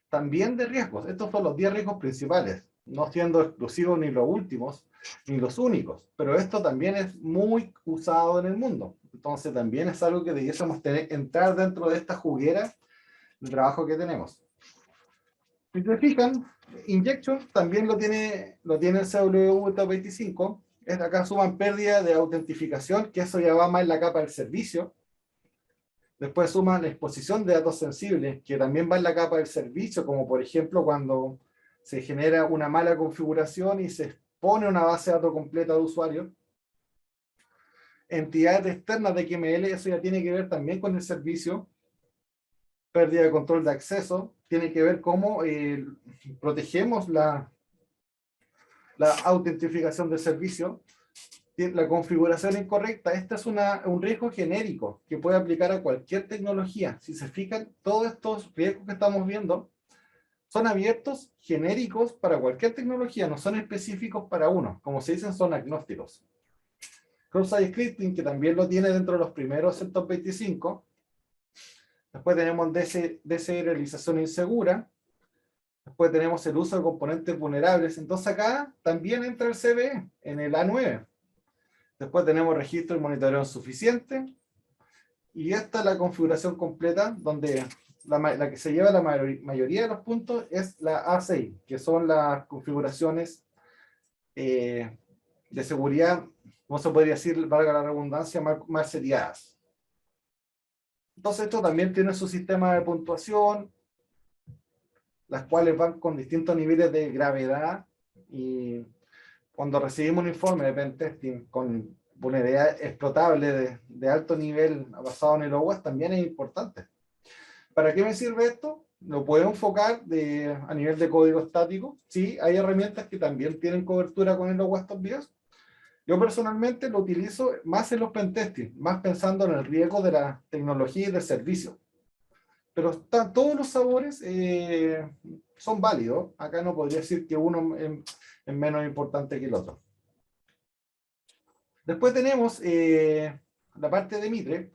también de riesgos. Estos son los 10 riesgos principales, no siendo exclusivos ni los últimos, ni los únicos. Pero esto también es muy usado en el mundo. Entonces también es algo que debiésemos entrar dentro de esta juguera de trabajo que tenemos. Si se fijan, Injection también lo tiene el CWE Top 25. Acá suman pérdida de autentificación, que eso ya va más en la capa del servicio. Después suman la exposición de datos sensibles, que también va en la capa del servicio, como por ejemplo cuando se genera una mala configuración y se expone una base de datos completa de usuario. Entidades externas de XML, eso ya tiene que ver también con el servicio. Pérdida de control de acceso, tiene que ver cómo protegemos la autentificación del servicio. La configuración incorrecta, este es un riesgo genérico que puede aplicar a cualquier tecnología. Si se fijan, todos estos riesgos que estamos viendo son abiertos, genéricos para cualquier tecnología, no son específicos para uno. Como se dicen, son agnósticos. Cross-site scripting, que también lo tiene dentro de los primeros en Top 25. Después tenemos deserialización insegura. Después tenemos el uso de componentes vulnerables. Entonces acá también entra el CVE en el A9. Después tenemos registro y monitoreo suficiente. Y esta es la configuración completa, donde la que se lleva la mayoría de los puntos es la A6, que son las configuraciones de seguridad, ¿cómo se podría decir, valga la redundancia, más seriadas. Entonces esto también tiene su sistema de puntuación, las cuales van con distintos niveles de gravedad, y cuando recibimos un informe de pentesting con vulnerabilidad explotable de alto nivel basado en el OWASP, también es importante. ¿Para qué me sirve esto? Lo puedo enfocar a nivel de código estático. Sí, hay herramientas que también tienen cobertura con el OWASP Top 10. Yo personalmente lo utilizo más en los pentesting, más pensando en el riesgo de la tecnología y del servicio. Pero todos los sabores son válidos. Acá no podría decir que uno es menos importante que el otro. Después tenemos la parte de Mitre,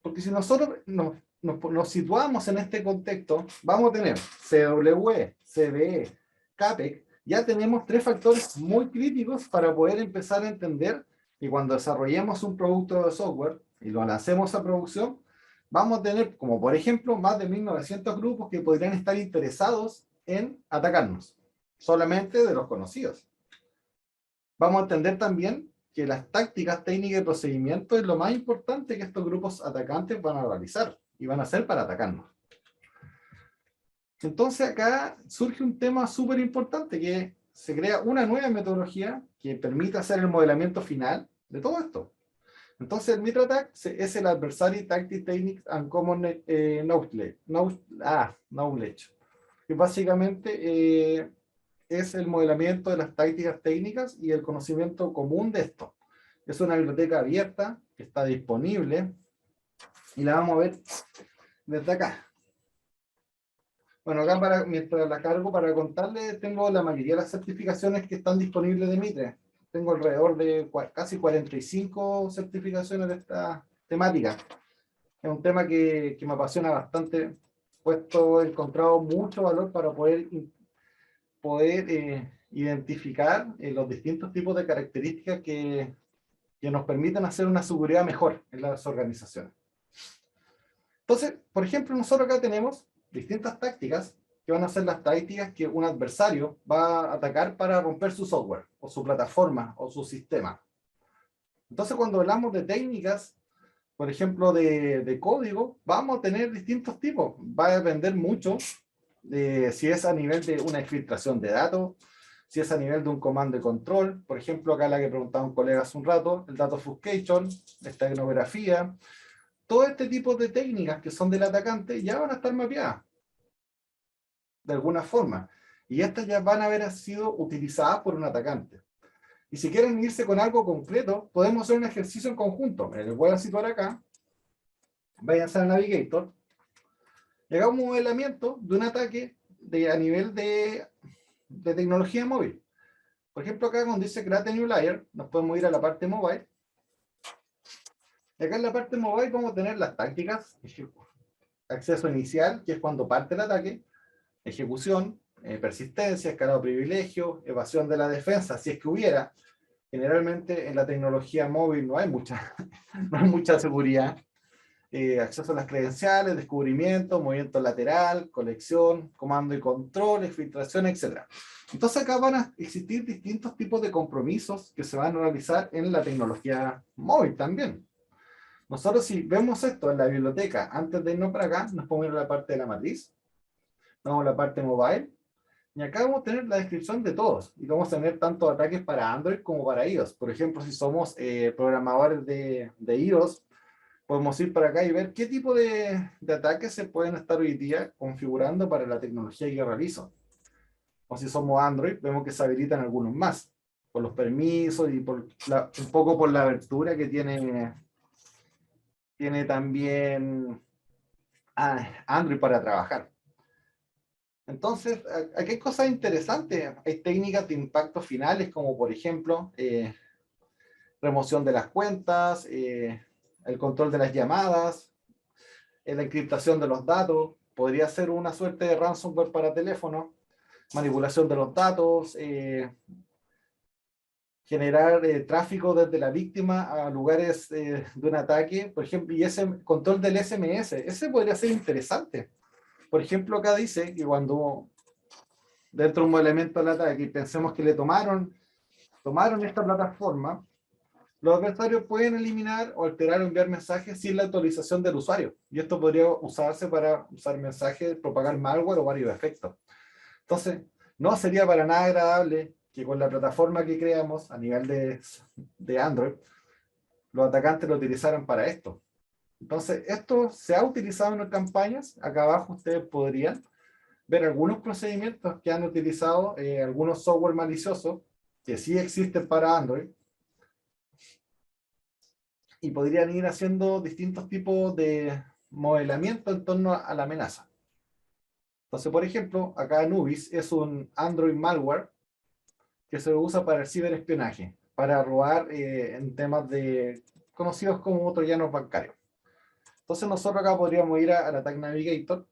porque si nosotros nos situamos en este contexto, vamos a tener CWE, CVE, CAPEC, ya tenemos 3 factores muy críticos para poder empezar a entender que cuando desarrollemos un producto de software y lo lancemos a producción, vamos a tener, como por ejemplo, más de 1900 grupos que podrían estar interesados en atacarnos, solamente de los conocidos. Vamos a entender también que las tácticas, técnicas y procedimientos es lo más importante que estos grupos atacantes van a realizar. y van a ser para atacarnos. Entonces acá surge un tema súper importante, que se crea una nueva metodología que permite hacer el modelamiento final de todo esto. Entonces el MitraTAC es el Adversary Tactic Techniques and Common Knowledge, que básicamente es el modelamiento de las tácticas técnicas y el conocimiento común de esto. Es una biblioteca abierta que está disponible y la vamos a ver desde acá. Bueno, acá mientras la cargo para contarles, tengo la mayoría de las certificaciones que están disponibles de Mitre. Tengo alrededor de casi 45 certificaciones de esta temática. Es un tema que me apasiona bastante, puesto he encontrado mucho valor para poder identificar los distintos tipos de características que nos permiten hacer una seguridad mejor en las organizaciones. Entonces, por ejemplo, nosotros acá tenemos distintas tácticas que van a ser las tácticas que un adversario va a atacar para romper su software, o su plataforma, o su sistema. Entonces, cuando hablamos de técnicas, por ejemplo, de código, vamos a tener distintos tipos. Va a depender mucho de si es a nivel de una exfiltración de datos, si es a nivel de un comando de control. Por ejemplo, acá la que preguntaba un colega hace un rato, el data obfuscation, esta etnografía. Todo este tipo de técnicas que son del atacante ya van a estar mapeadas de alguna forma. Y estas ya van a haber sido utilizadas por un atacante. Y si quieren irse con algo concreto, podemos hacer un ejercicio en conjunto. Me les voy a situar acá. Váyanse al Navigator. Y hagamos un modelamiento de un ataque a nivel de tecnología móvil. Por ejemplo, acá cuando dice Create New Layer, nos podemos ir a la parte mobile. Y acá en la parte mobile vamos a tener las tácticas. Acceso inicial, que es cuando parte el ataque. Ejecución, persistencia, escalado privilegio, evasión de la defensa, si es que hubiera. Generalmente en la tecnología móvil no hay mucha, no hay mucha seguridad. Acceso a las credenciales, descubrimiento, movimiento lateral, colección, comando y control, exfiltración, etc. Entonces acá van a existir distintos tipos de compromisos que se van a realizar en la tecnología móvil también. Nosotros si vemos esto en la biblioteca, antes de irnos para acá, nos podemos ir a la parte de la matriz, vamos a la parte mobile, y acá vamos a tener la descripción de todos, y vamos a tener tanto ataques para Android como para iOS. Por ejemplo, si somos programadores de iOS, podemos ir para acá y ver qué tipo de ataques se pueden estar hoy día configurando para la tecnología que realizo. O si somos Android, vemos que se habilitan algunos más, por los permisos y un poco por la abertura que tiene también Android para trabajar. Entonces, aquí hay cosas interesantes. Hay técnicas de impacto finales, como por ejemplo, remoción de las cuentas, el control de las llamadas, la encriptación de los datos. Podría ser una suerte de ransomware para teléfono, manipulación de los datos, generar tráfico desde la víctima a lugares de un ataque, por ejemplo, y ese control del SMS, ese podría ser interesante. Por ejemplo, acá dice que cuando dentro de un elemento del ataque pensemos que le tomaron esta plataforma, los adversarios pueden eliminar o alterar o enviar mensajes sin la autorización del usuario. Y esto podría usarse para usar mensajes, propagar malware o varios efectos. Entonces, no sería para nada agradable que con la plataforma que creamos a nivel de Android, los atacantes lo utilizaran para esto. Entonces, esto se ha utilizado en campañas. Acá abajo ustedes podrían ver algunos procedimientos que han utilizado algunos software maliciosos que sí existen para Android y podrían ir haciendo distintos tipos de modelamiento en torno a la amenaza. Entonces, por ejemplo, acá Nubis es un Android malware que se usa para el ciberespionaje, para robar en temas conocidos como troyanos bancarios. Entonces nosotros acá podríamos ir al Attack Navigator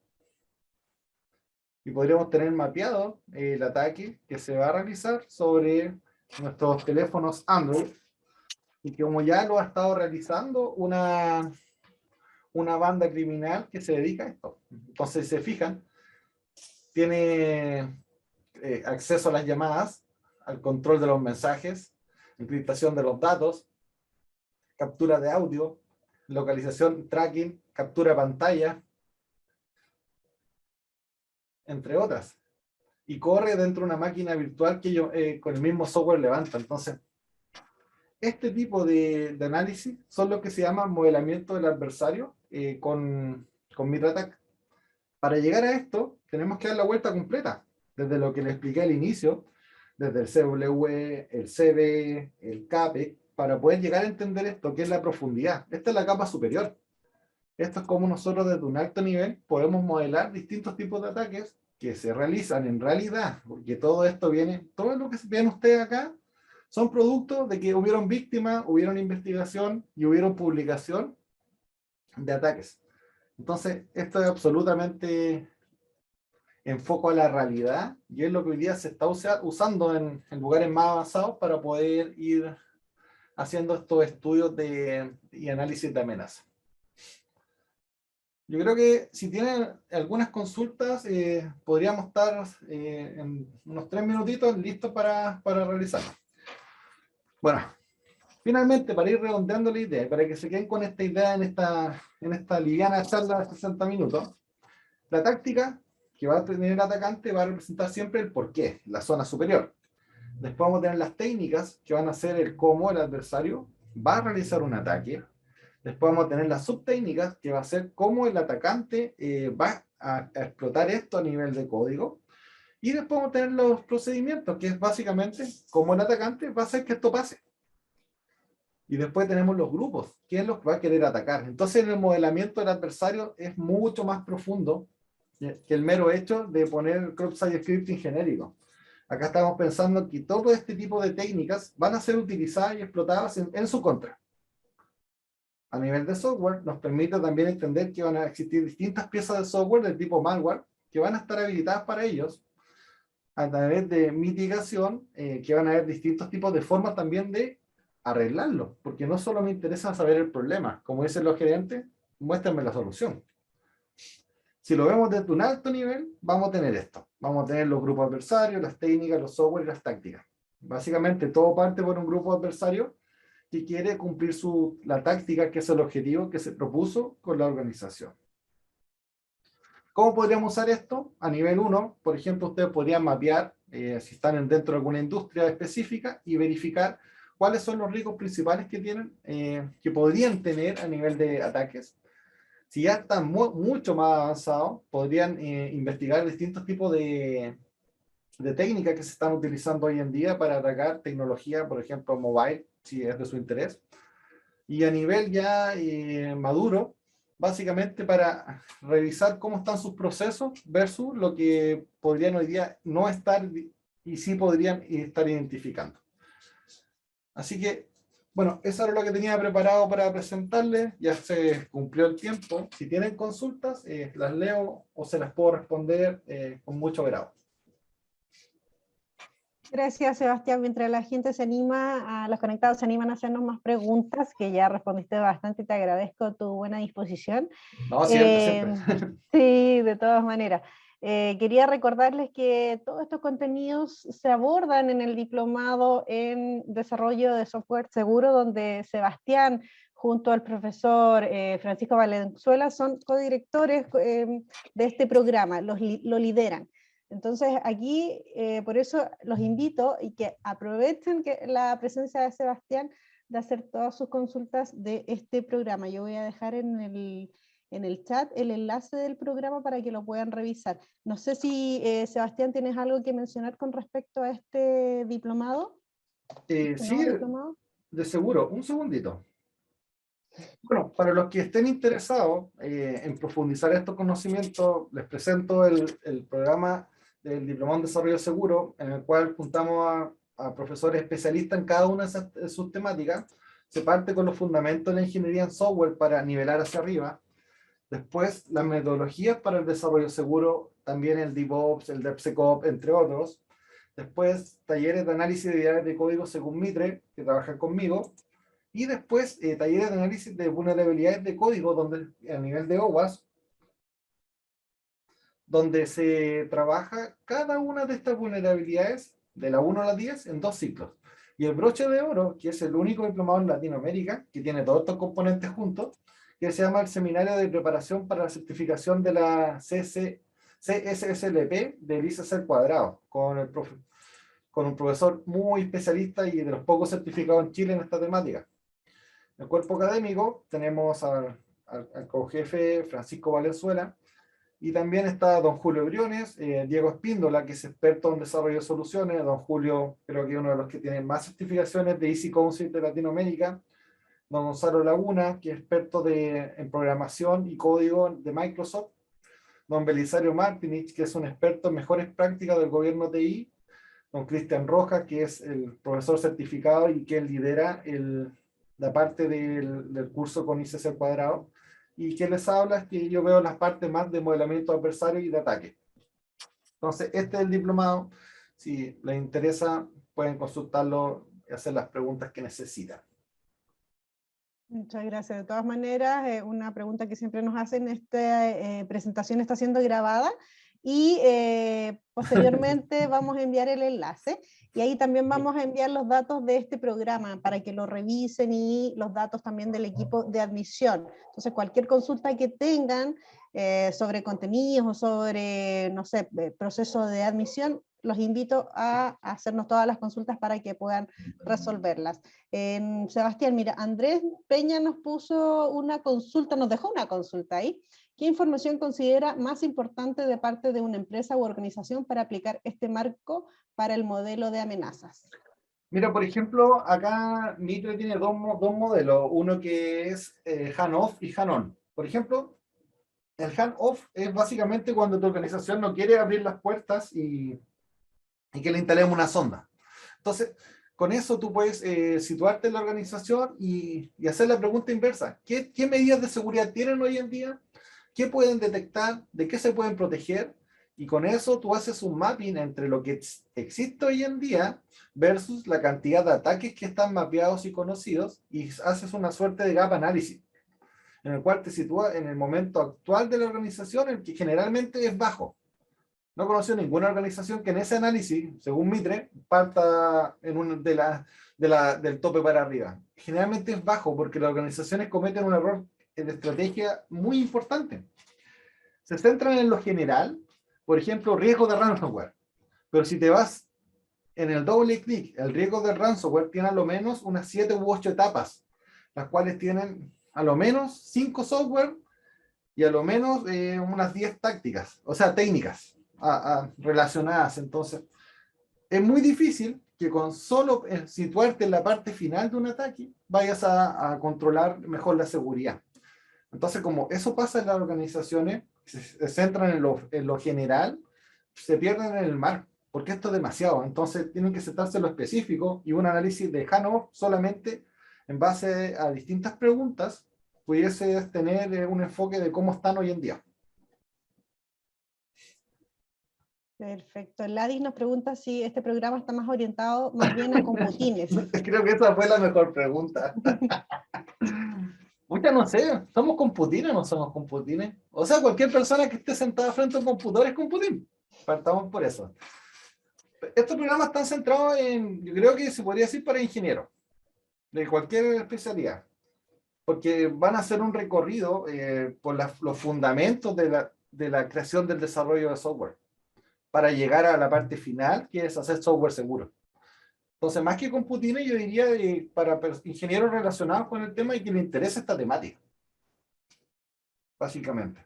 y podríamos tener mapeado el ataque que se va a realizar sobre nuestros teléfonos Android, y que como ya lo ha estado realizando una banda criminal que se dedica a esto. Entonces, si se fijan, tiene acceso a las llamadas, al control de los mensajes, encriptación de los datos, captura de audio, localización, tracking, captura de pantalla, entre otras. Y corre dentro de una máquina virtual que ellos con el mismo software levanta. Entonces, este tipo de análisis son lo que se llama modelamiento del adversario con MitraTac. Para llegar a esto, tenemos que dar la vuelta completa, desde lo que les expliqué al inicio, desde el CW, el CB, el CAPE, para poder llegar a entender esto, que es la profundidad. Esta es la capa superior. Esto es como nosotros desde un alto nivel podemos modelar distintos tipos de ataques que se realizan en realidad, porque todo esto viene, todo lo que ven ustedes acá, son productos de que hubieron víctimas, hubieron investigación y hubieron publicación de ataques. Entonces, esto es absolutamente enfoco a la realidad y es lo que hoy día se está usando en lugares más avanzados para poder ir haciendo estos estudios y análisis de amenaza. Yo creo que si tienen algunas consultas, podríamos estar en unos 3 minutitos listos para realizarlo. Bueno, finalmente, para ir redondeando la idea, para que se queden con esta idea en esta liviana charla de 60 minutos, la táctica que va a tener el atacante va a representar siempre el porqué, la zona superior. Después vamos a tener las técnicas que van a ser el cómo el adversario va a realizar un ataque. Después vamos a tener las subtécnicas que va a ser cómo el atacante va a explotar esto a nivel de código. Y después vamos a tener los procedimientos, que es básicamente cómo el atacante va a hacer que esto pase. Y después tenemos los grupos, quién los va a querer atacar. Entonces, en el modelamiento del adversario es mucho más profundo que el mero hecho de poner cross-site scripting genérico. Acá estamos pensando que todo este tipo de técnicas van a ser utilizadas y explotadas en su contra. A nivel de software, nos permite también entender que van a existir distintas piezas de software del tipo malware que van a estar habilitadas para ellos a través de mitigación, que van a haber distintos tipos de formas también de arreglarlo, porque no solo me interesa saber el problema, como dicen los gerentes, muéstrenme la solución. Si lo vemos desde un alto nivel, vamos a tener esto. Vamos a tener los grupos adversarios, las técnicas, los software y las tácticas. Básicamente todo parte por un grupo adversario que quiere cumplir la táctica, que es el objetivo que se propuso con la organización. ¿Cómo podríamos usar esto? A nivel 1, por ejemplo, ustedes podrían mapear, si están dentro de alguna industria específica, y verificar cuáles son los riesgos principales que tienen, que podrían tener a nivel de ataques. Si ya están mucho más avanzados, podrían investigar distintos tipos de técnicas que se están utilizando hoy en día para atacar tecnología, por ejemplo, mobile, si es de su interés. Y a nivel ya maduro, básicamente para revisar cómo están sus procesos versus lo que podrían hoy día no estar y sí podrían estar identificando. Así que, bueno, eso era lo que tenía preparado para presentarles. Ya se cumplió el tiempo. Si tienen consultas, las leo o se las puedo responder con mucho grado. Gracias, Sebastián. Mientras la gente se anima, los conectados se animan a hacernos más preguntas, que ya respondiste bastante y te agradezco tu buena disposición. No, siempre. Sí, de todas maneras. Quería recordarles que todos estos contenidos se abordan en el diplomado en desarrollo de software seguro, donde Sebastián, junto al profesor Francisco Valenzuela, son codirectores de este programa, lo lideran. Entonces aquí, por eso los invito y que aprovechen la presencia de Sebastián de hacer todas sus consultas de este programa. Yo voy a dejar en el chat el enlace del programa para que lo puedan revisar. No sé si, Sebastián, ¿tienes algo que mencionar con respecto a este diplomado? Sí, diplomado? de seguro. Un segundito. Bueno, para los que estén interesados en profundizar estos conocimientos, les presento el programa del Diplomado en Desarrollo Seguro, en el cual juntamos a profesores especialistas en cada una de sus temáticas. Se parte con los fundamentos de la ingeniería en software para nivelar hacia arriba. Después, las metodologías para el desarrollo seguro, también el DevOps, el DevSecOps, entre otros. Después, talleres de análisis de identidades de código según Mitre, que trabajan conmigo. Y después, talleres de análisis de vulnerabilidades de código, donde a nivel de OWASP, donde se trabaja cada una de estas vulnerabilidades, de la 1 a la 10, en 2 ciclos. Y el broche de oro, que es el único diplomado en Latinoamérica, que tiene todos estos componentes juntos, que se llama el Seminario de Preparación para la Certificación de la CSSLP del ICC al cuadrado, con un profesor muy especialista y de los pocos certificados en Chile en esta temática. En el cuerpo académico tenemos al cojefe Francisco Valenzuela, y también está don Julio Briones, Diego Espíndola, que es experto en desarrollo de soluciones. Don Julio creo que es uno de los que tiene más certificaciones de Easy Council de Latinoamérica. Don Gonzalo Laguna, que es experto en programación y código de Microsoft. Don Belisario Martinich, que es un experto en mejores prácticas del gobierno TI. Don Cristian Rojas, que es el profesor certificado y que lidera la parte del curso con ICC al cuadrado. Y que les habla es que yo veo las partes más de modelamiento adversario y de ataque. Entonces, este es el diplomado. Si les interesa, pueden consultarlo y hacer las preguntas que necesitan. Muchas gracias. De todas maneras, una pregunta que siempre nos hacen, esta presentación está siendo grabada y posteriormente vamos a enviar el enlace y ahí también vamos a enviar los datos de este programa para que lo revisen y los datos también del equipo de admisión. Entonces, cualquier consulta que tengan sobre contenidos o sobre, no sé, proceso de admisión, los invito a hacernos todas las consultas para que puedan resolverlas. Sebastián, mira, Andrés Peña nos puso una consulta, nos dejó una consulta ahí. ¿Qué información considera más importante de parte de una empresa u organización para aplicar este marco para el modelo de amenazas? Mira, por ejemplo, acá Mitre tiene dos modelos, uno que es hand-off y hand-on. Por ejemplo, el hand-off es básicamente cuando tu organización no quiere abrir las puertas y que le instalemos una sonda. Entonces, con eso tú puedes situarte en la organización y hacer la pregunta inversa. ¿Qué medidas de seguridad tienen hoy en día? ¿Qué pueden detectar? ¿De qué se pueden proteger? Y con eso tú haces un mapping entre lo que existe hoy en día versus la cantidad de ataques que están mapeados y conocidos y haces una suerte de gap análisis, en el cual te sitúas en el momento actual de la organización, el que generalmente es bajo. No conoció ninguna organización que en ese análisis, según Mitre, parta del tope para arriba. Generalmente es bajo porque las organizaciones cometen un error de estrategia muy importante. Se centran en lo general, por ejemplo, riesgo de ransomware. Pero si te vas en el doble clic, el riesgo de ransomware tiene a lo menos unas 7 u 8 etapas, las cuales tienen a lo menos 5 software y a lo menos unas 10 tácticas, o sea, técnicas relacionadas. Entonces, es muy difícil que con solo situarte en la parte final de un ataque vayas a controlar mejor la seguridad. Entonces, como eso pasa en las organizaciones, se centran en lo general, se pierden en el mar, porque esto es demasiado. Entonces, tienen que sentarse en lo específico y un análisis de hand-off solamente en base a distintas preguntas pudiese tener un enfoque de cómo están hoy en día. Perfecto. Ladis nos pregunta si este programa está más orientado más bien a computines. Creo que esa fue la mejor pregunta. Muchas no sé, ¿somos computines o no somos computines? O sea, cualquier persona que esté sentada frente a un computador es computín. Partamos por eso. Estos programas están centrados yo creo que se podría decir para ingenieros, de cualquier especialidad, porque van a hacer un recorrido por los fundamentos de la creación del desarrollo de software, para llegar a la parte final, que es hacer software seguro. Entonces, más que computines, yo diría para ingenieros relacionados con el tema y que les interesa esta temática, básicamente.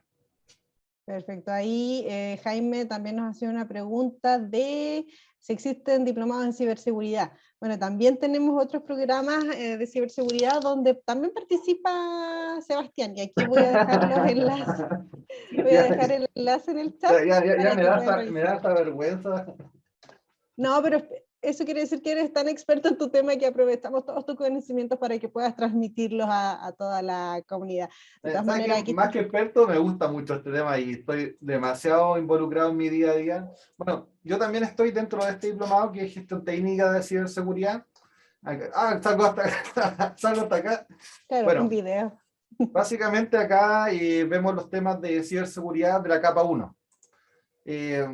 Perfecto. Ahí Jaime también nos hacía una pregunta de si existen diplomados en ciberseguridad. Bueno, también tenemos otros programas de ciberseguridad donde también participa Sebastián, y aquí voy a dejar los enlaces. Voy a dejar el enlace en el chat. Ya me da esta vergüenza. No, pero eso quiere decir que eres tan experto en tu tema que aprovechamos todos tus conocimientos para que puedas transmitirlos a toda la comunidad. De todas maneras, aquí... Más que experto, me gusta mucho este tema y estoy demasiado involucrado en mi día a día. Bueno, yo también estoy dentro de este diplomado que es gestión técnica de ciberseguridad. Salgo hasta acá. Claro, bueno, un video. Básicamente acá vemos los temas de ciberseguridad de la capa 1.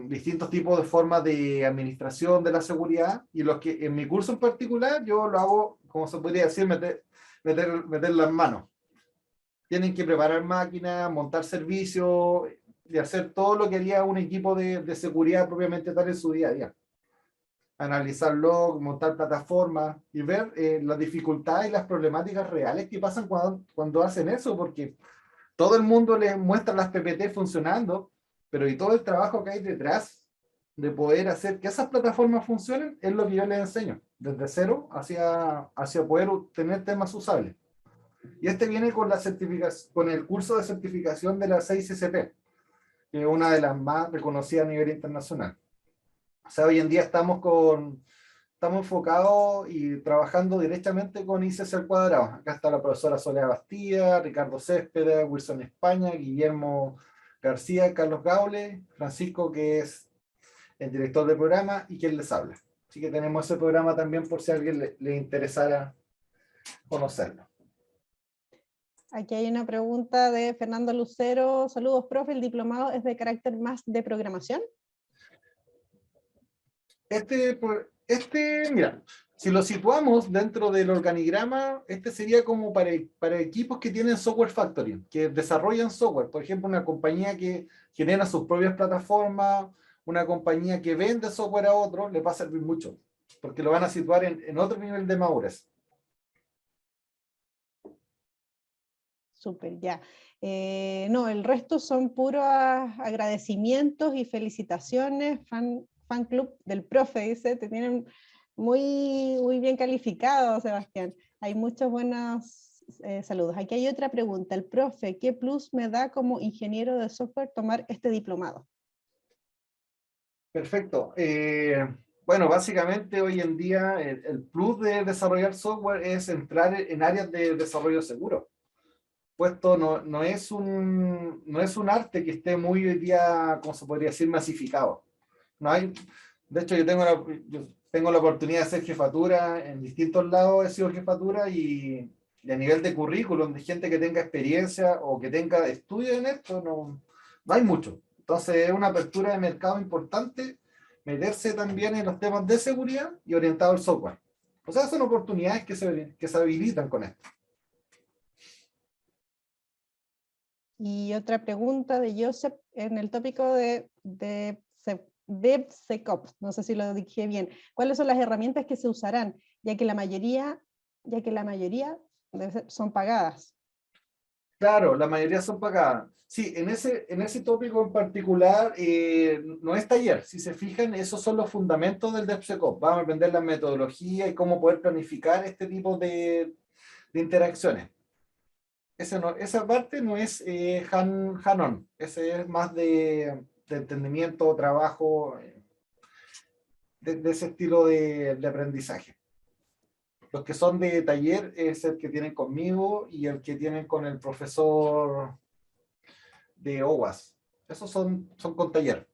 Distintos tipos de formas de administración de la seguridad, y los que en mi curso en particular yo lo hago, como se podría decir, meter las manos. tienen que preparar máquinas, montar servicios y hacer todo lo que haría un equipo de seguridad propiamente tal en su día a día. Analizar logs, montar plataformas y ver las dificultades y las problemáticas reales que pasan cuando hacen eso, porque todo el mundo les muestra las PPT funcionando, pero y todo el trabajo que hay detrás de poder hacer que esas plataformas funcionen es lo que yo les enseño, desde cero hacia poder tener temas usables. Y este viene con la certificación, con el curso de certificación de la 6CCP, que es una de las más reconocidas a nivel internacional. O sea, hoy en día estamos enfocados y trabajando directamente con ICC al cuadrado. Acá está la profesora Soledad Bastida, Ricardo Céspedes, Wilson España, Guillermo García, Carlos Gaule, Francisco, que es el director del programa, y quien les habla. Así que tenemos ese programa también por si a alguien le interesara conocerlo. Aquí hay una pregunta de Fernando Lucero. Saludos, profe. ¿El diplomado es de carácter más de programación? Mira, si lo situamos dentro del organigrama, este sería como para equipos que tienen software factory, que desarrollan software. Por ejemplo, una compañía que genera sus propias plataformas, una compañía que vende software a otro, le va a servir mucho, porque lo van a situar en otro nivel de madurez. Súper, ya. No, el resto son puros agradecimientos y felicitaciones. Fan club del profe, dice, te tienen muy bien calificado, Sebastián. Hay muchos buenos saludos. Aquí hay otra pregunta. El profe, ¿qué plus me da como ingeniero de software tomar este diplomado? Perfecto. Bueno, básicamente hoy en día el plus de desarrollar software es entrar en áreas de desarrollo seguro. Puesto no es un arte que esté muy hoy día, como se podría decir, masificado. No hay, de hecho, yo tengo la oportunidad de ser jefatura en distintos lados, he sido jefatura y a nivel de currículum, de gente que tenga experiencia o que tenga estudio en esto, no hay mucho. Entonces es una apertura de mercado importante meterse también en los temas de seguridad y orientado al software. O sea, son oportunidades que se habilitan con esto. Y otra pregunta de Joseph en el tópico de DevSecOps, no sé si lo dije bien. ¿Cuáles son las herramientas que se usarán? Ya que la mayoría son pagadas. Claro, la mayoría son pagadas. Sí, en ese tópico en particular no es taller. Si se fijan, esos son los fundamentos del DevSecOps. Vamos a aprender la metodología y cómo poder planificar este tipo de interacciones. Esa parte no es hand-on, ese es más de entendimiento, trabajo, de ese estilo de aprendizaje. Los que son de taller es el que tienen conmigo y el que tienen con el profesor de OWASP. Esos son con taller.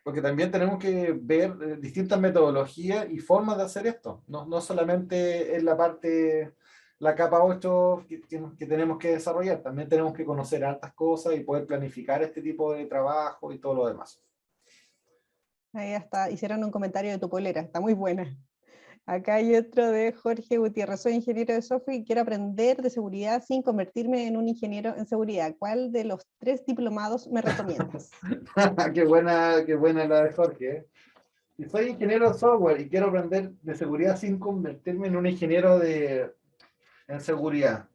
Porque también tenemos que ver distintas metodologías y formas de hacer esto. No solamente en la capa 8 que tenemos que desarrollar, también tenemos que conocer altas cosas y poder planificar este tipo de trabajo y todo lo demás. Ahí hasta hicieron un comentario de tu polera, está muy buena. Acá hay otro de Jorge Gutiérrez. Soy ingeniero de software y quiero aprender de seguridad sin convertirme en un ingeniero en seguridad. ¿Cuál de los 3 diplomados me recomiendas? Qué buena la de Jorge. ¿Eh? Si soy ingeniero de software y quiero aprender de seguridad sin convertirme en un ingeniero en seguridad.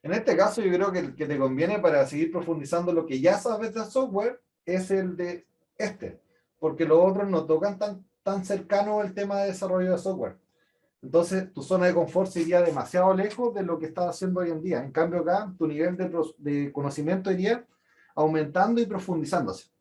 En este caso, yo creo que el que te conviene para seguir profundizando lo que ya sabes de software es el de porque los otros no tocan tan cercano el tema de desarrollo de software. Entonces, tu zona de confort sería demasiado lejos de lo que estás haciendo hoy en día. En cambio, acá, tu nivel de conocimiento iría aumentando y profundizándose.